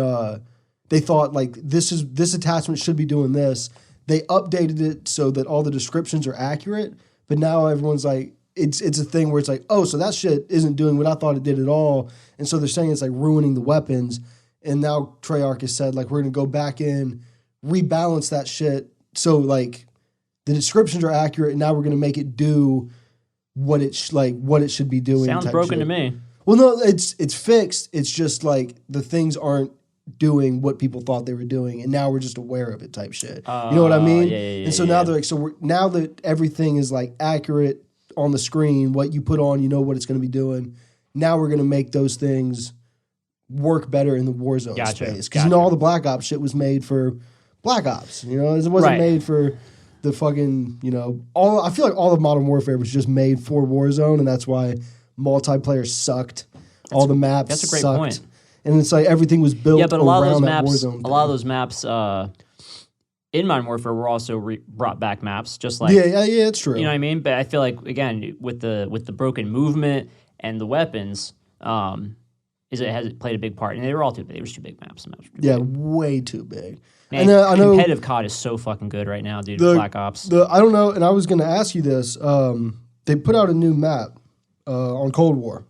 they thought like this attachment should be doing this. They updated it so that all the descriptions are accurate, but now everyone's like it's a thing where it's like, oh, so that shit isn't doing what I thought it did at all. And so they're saying it's like ruining the weapons. And now Treyarch has said, like, we're going to go back in, rebalance that shit. So, like, the descriptions are accurate, and now we're going to make it do what it should be doing. Sounds broken to me. Well, no, it's fixed. It's just, like, the things aren't doing what people thought they were doing, and now we're just aware of it type shit. You know what I mean? Yeah, and so now they're like, now that everything is, like, accurate on the screen, what you put on, what it's going to be doing. Now we're going to make those things work better in the Warzone space. Because all the Black Ops shit was made for Black Ops. It wasn't made for the fucking, I feel like all of Modern Warfare was just made for Warzone, and that's why multiplayer sucked. All the maps That's a great sucked. point. And it's like everything was built but a lot of those maps, Warzone. A lot of those maps in Modern Warfare were also brought back maps, just like yeah, it's true. You know what I mean? But I feel like again with the broken movement and the weapons, has it played a big part? And they were all too big. There was too big maps. Way too big. Man, I know competitive COD is so fucking good right now, dude. Black Ops. I don't know, and I was going to ask you this. They put out a new map on Cold War,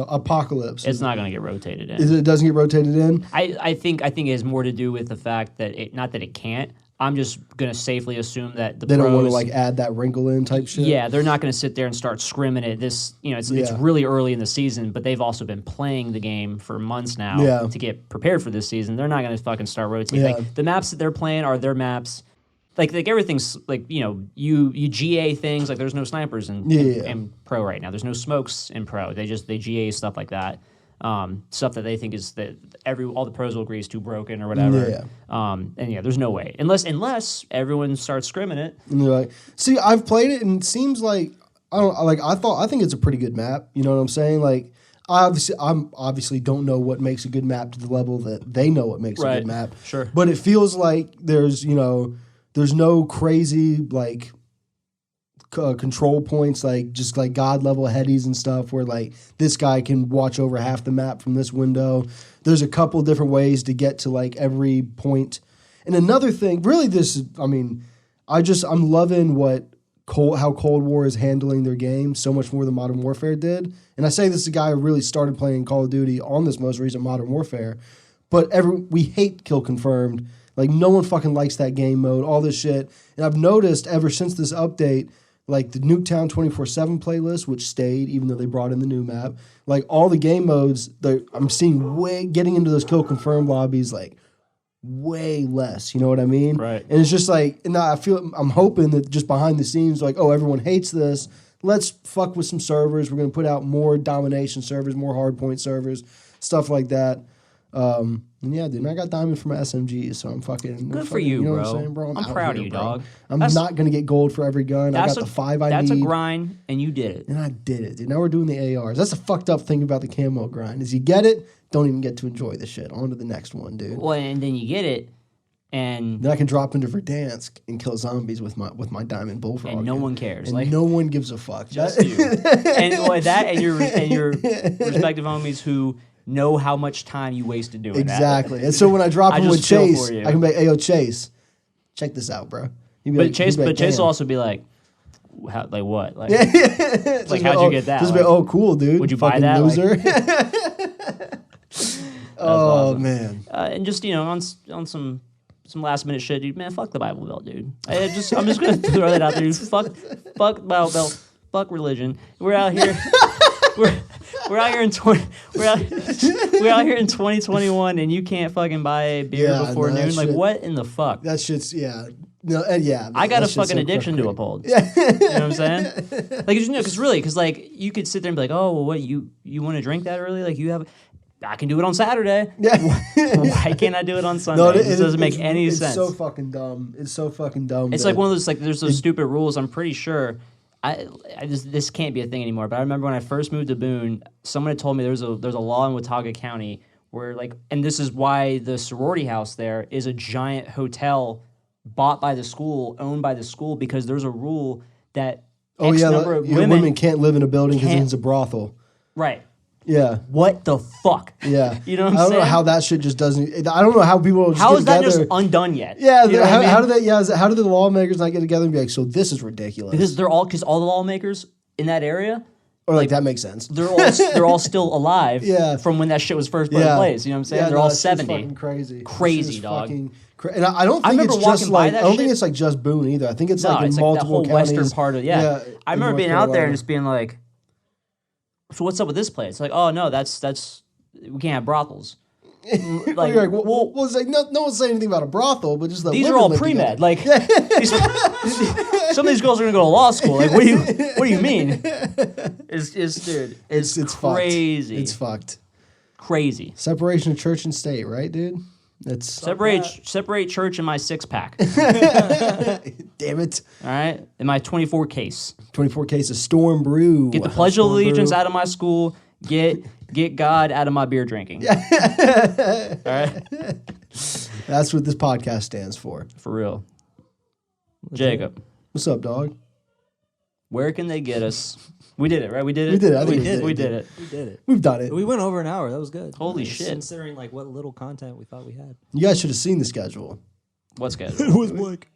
Apocalypse. It's not going to get rotated in. It doesn't get rotated in? I think it has more to do with the fact that not that it can't. I'm just gonna safely assume that They don't want to like add that wrinkle in type shit. Yeah, they're not going to sit there and start scrimming it. This, it's really early in the season, but they've also been playing the game for months now to get prepared for this season. They're not going to fucking start rotating. Yeah. Like, the maps that they're playing are their maps. Like everything's like you GA things. Like there's no snipers in pro right now. There's no smokes in pro. They GA stuff like that. Stuff that they think is that all the pros will agree is too broken or whatever. There's no way unless everyone starts scrimming it. And they're like, see, I've played it and it seems like I think it's a pretty good map. You know what I'm saying? Like I obviously don't know what makes a good map to the level that they know what makes a good map. Sure. But it feels like there's no crazy like control points, like just like god level headies and stuff where like this guy can watch over half the map from this window. There's a couple different ways to get to like every point. And another thing, really I'm loving how Cold War is handling their game so much more than Modern Warfare did. And I say this is a guy who really started playing Call of Duty on this most recent Modern Warfare, but we hate kill confirmed. Like no one fucking likes that game mode, all this shit. And I've noticed ever since this update, like the Nuketown 24/7 playlist, which stayed even though they brought in the new map, like all the game modes, I'm seeing getting into those kill confirmed lobbies like way less. You know what I mean? Right. And it's just like, and I'm hoping that just behind the scenes, like, oh, everyone hates this. Let's fuck with some servers. We're gonna put out more domination servers, more hardpoint servers, stuff like that. And yeah, dude, I got diamond for my SMGs, so I'm fucking good for you, know bro. What I'm saying, bro? I'm proud of you, dog. I'm not gonna get gold for every gun. I got the 5 I need. That's a grind, and you did it. And I did it, dude. Now we're doing the ARs. That's the fucked up thing about the camo grind is you get it, don't even get to enjoy the shit. On to the next one, dude. Well, and then you get it, and then I can drop into Verdansk and kill zombies with my diamond bullfrog. And no one cares. And like, no one gives a fuck. Just you. and your respective homies who know how much time you wasted doing that. Exactly. And so when I drop him with Chase, I can be like, hey, yo, Chase, check this out, bro. Chase will also be like, what? Like, like how'd you get that? Just be, oh, cool, dude. Would you buy that? Loser. Oh, awesome. Man. And just, on some last minute shit, dude, man, fuck the Bible Belt, dude. I'm just going to throw that out there, dude. Fuck Bible Belt. Fuck religion. We're out here. We're out here in 2021, and you can't fucking buy a beer before noon. Like, what in the fuck? That shit's I got a fucking addiction to uphold. Yeah. You know what I'm saying? Like, because like you could sit there and be like, oh, well, what you want to drink that early? Like I can do it on Saturday. Yeah. Why can't I do it on Sunday? No, it doesn't make any sense. It's so fucking dumb. It's like one of those there's those stupid rules. I'm pretty sure. This can't be a thing anymore. But I remember when I first moved to Boone, someone had told me there's a law in Watauga County where and this is why the sorority house there is a giant hotel bought by the school, owned by the school, because there's a rule that number of women can't live in a building because it's a brothel. Right. Yeah. What the fuck? Yeah. You know what I'm saying? I don't know how that shit just doesn't. I don't know how people. How is that just undone yet? Yeah. How do the lawmakers not get together and be like, so this is ridiculous? Because all the lawmakers in that area. Or like that makes sense. They're all still alive. Yeah. From when that shit was first put in place. You know what I'm saying? They're all 70. Fucking crazy. Crazy, dog. And I don't think it's just like. I don't think it's like just Boone either. I think it's like in multiple that whole counties. western part of I remember being out there and just being like, so what's up with this place? Like, oh no, that's we can't have brothels. Like, well, it's like no one's saying anything about a brothel, but just these are all pre-med. Like, some of these girls are gonna go to law school. Like, what do you mean? It's crazy. It's fucked. Crazy. Separation of church and state, right, dude? That's separate church in my 6-pack. Damn it! All right, in my 24 case. 24 case of Storm Brew. Get the Pledge of Allegiance out of my school. Get God out of my beer drinking. All right. That's what this podcast stands for. For real. Jacob. What's up, dog? Where can they get us? We did it, right? We did it. We did it. We did it. We've done it. We went over an hour. That was good. Holy shit! Considering what little content we thought we had. You guys should have seen the schedule. What schedule? It was Mike.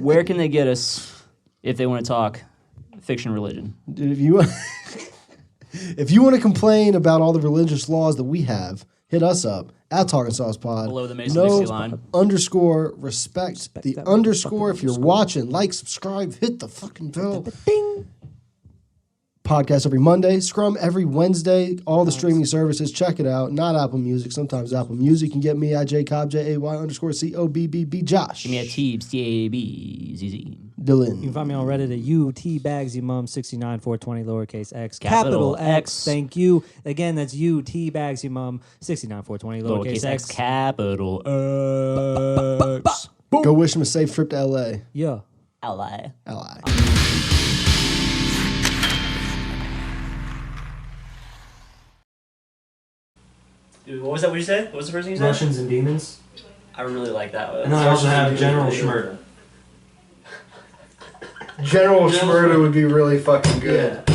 Where can they get us if they want to talk fiction religion? Dude, if you want to complain about all the religious laws that we have, hit us up at Talkin Sauce Pod. Below the Mason Dixie line. _ respect the underscore. If you're watching, like, subscribe, hit the fucking bell. Ding. Podcast every Monday, Scrum every Wednesday, all the streaming services. Check it out. Not Apple Music, sometimes Apple Music. You can get me at JCobb, JAY_COBBB, Josh. Give me a Teebs, TABZZ. Dylan. You can find me on Reddit at UTBagsYoumum 69420 lowercase x Capital capital X. X. Thank you again. That's UTBagsYoumum 69420 Lowercase x, capital X. Go wish him a safe trip to LA. Yeah. LI. LI. Dude, what was that? What you said? What was the first thing you said? Russians and demons. I really like that one. And then I also have General Shmurda. General Shmurda would be really fucking good. Yeah.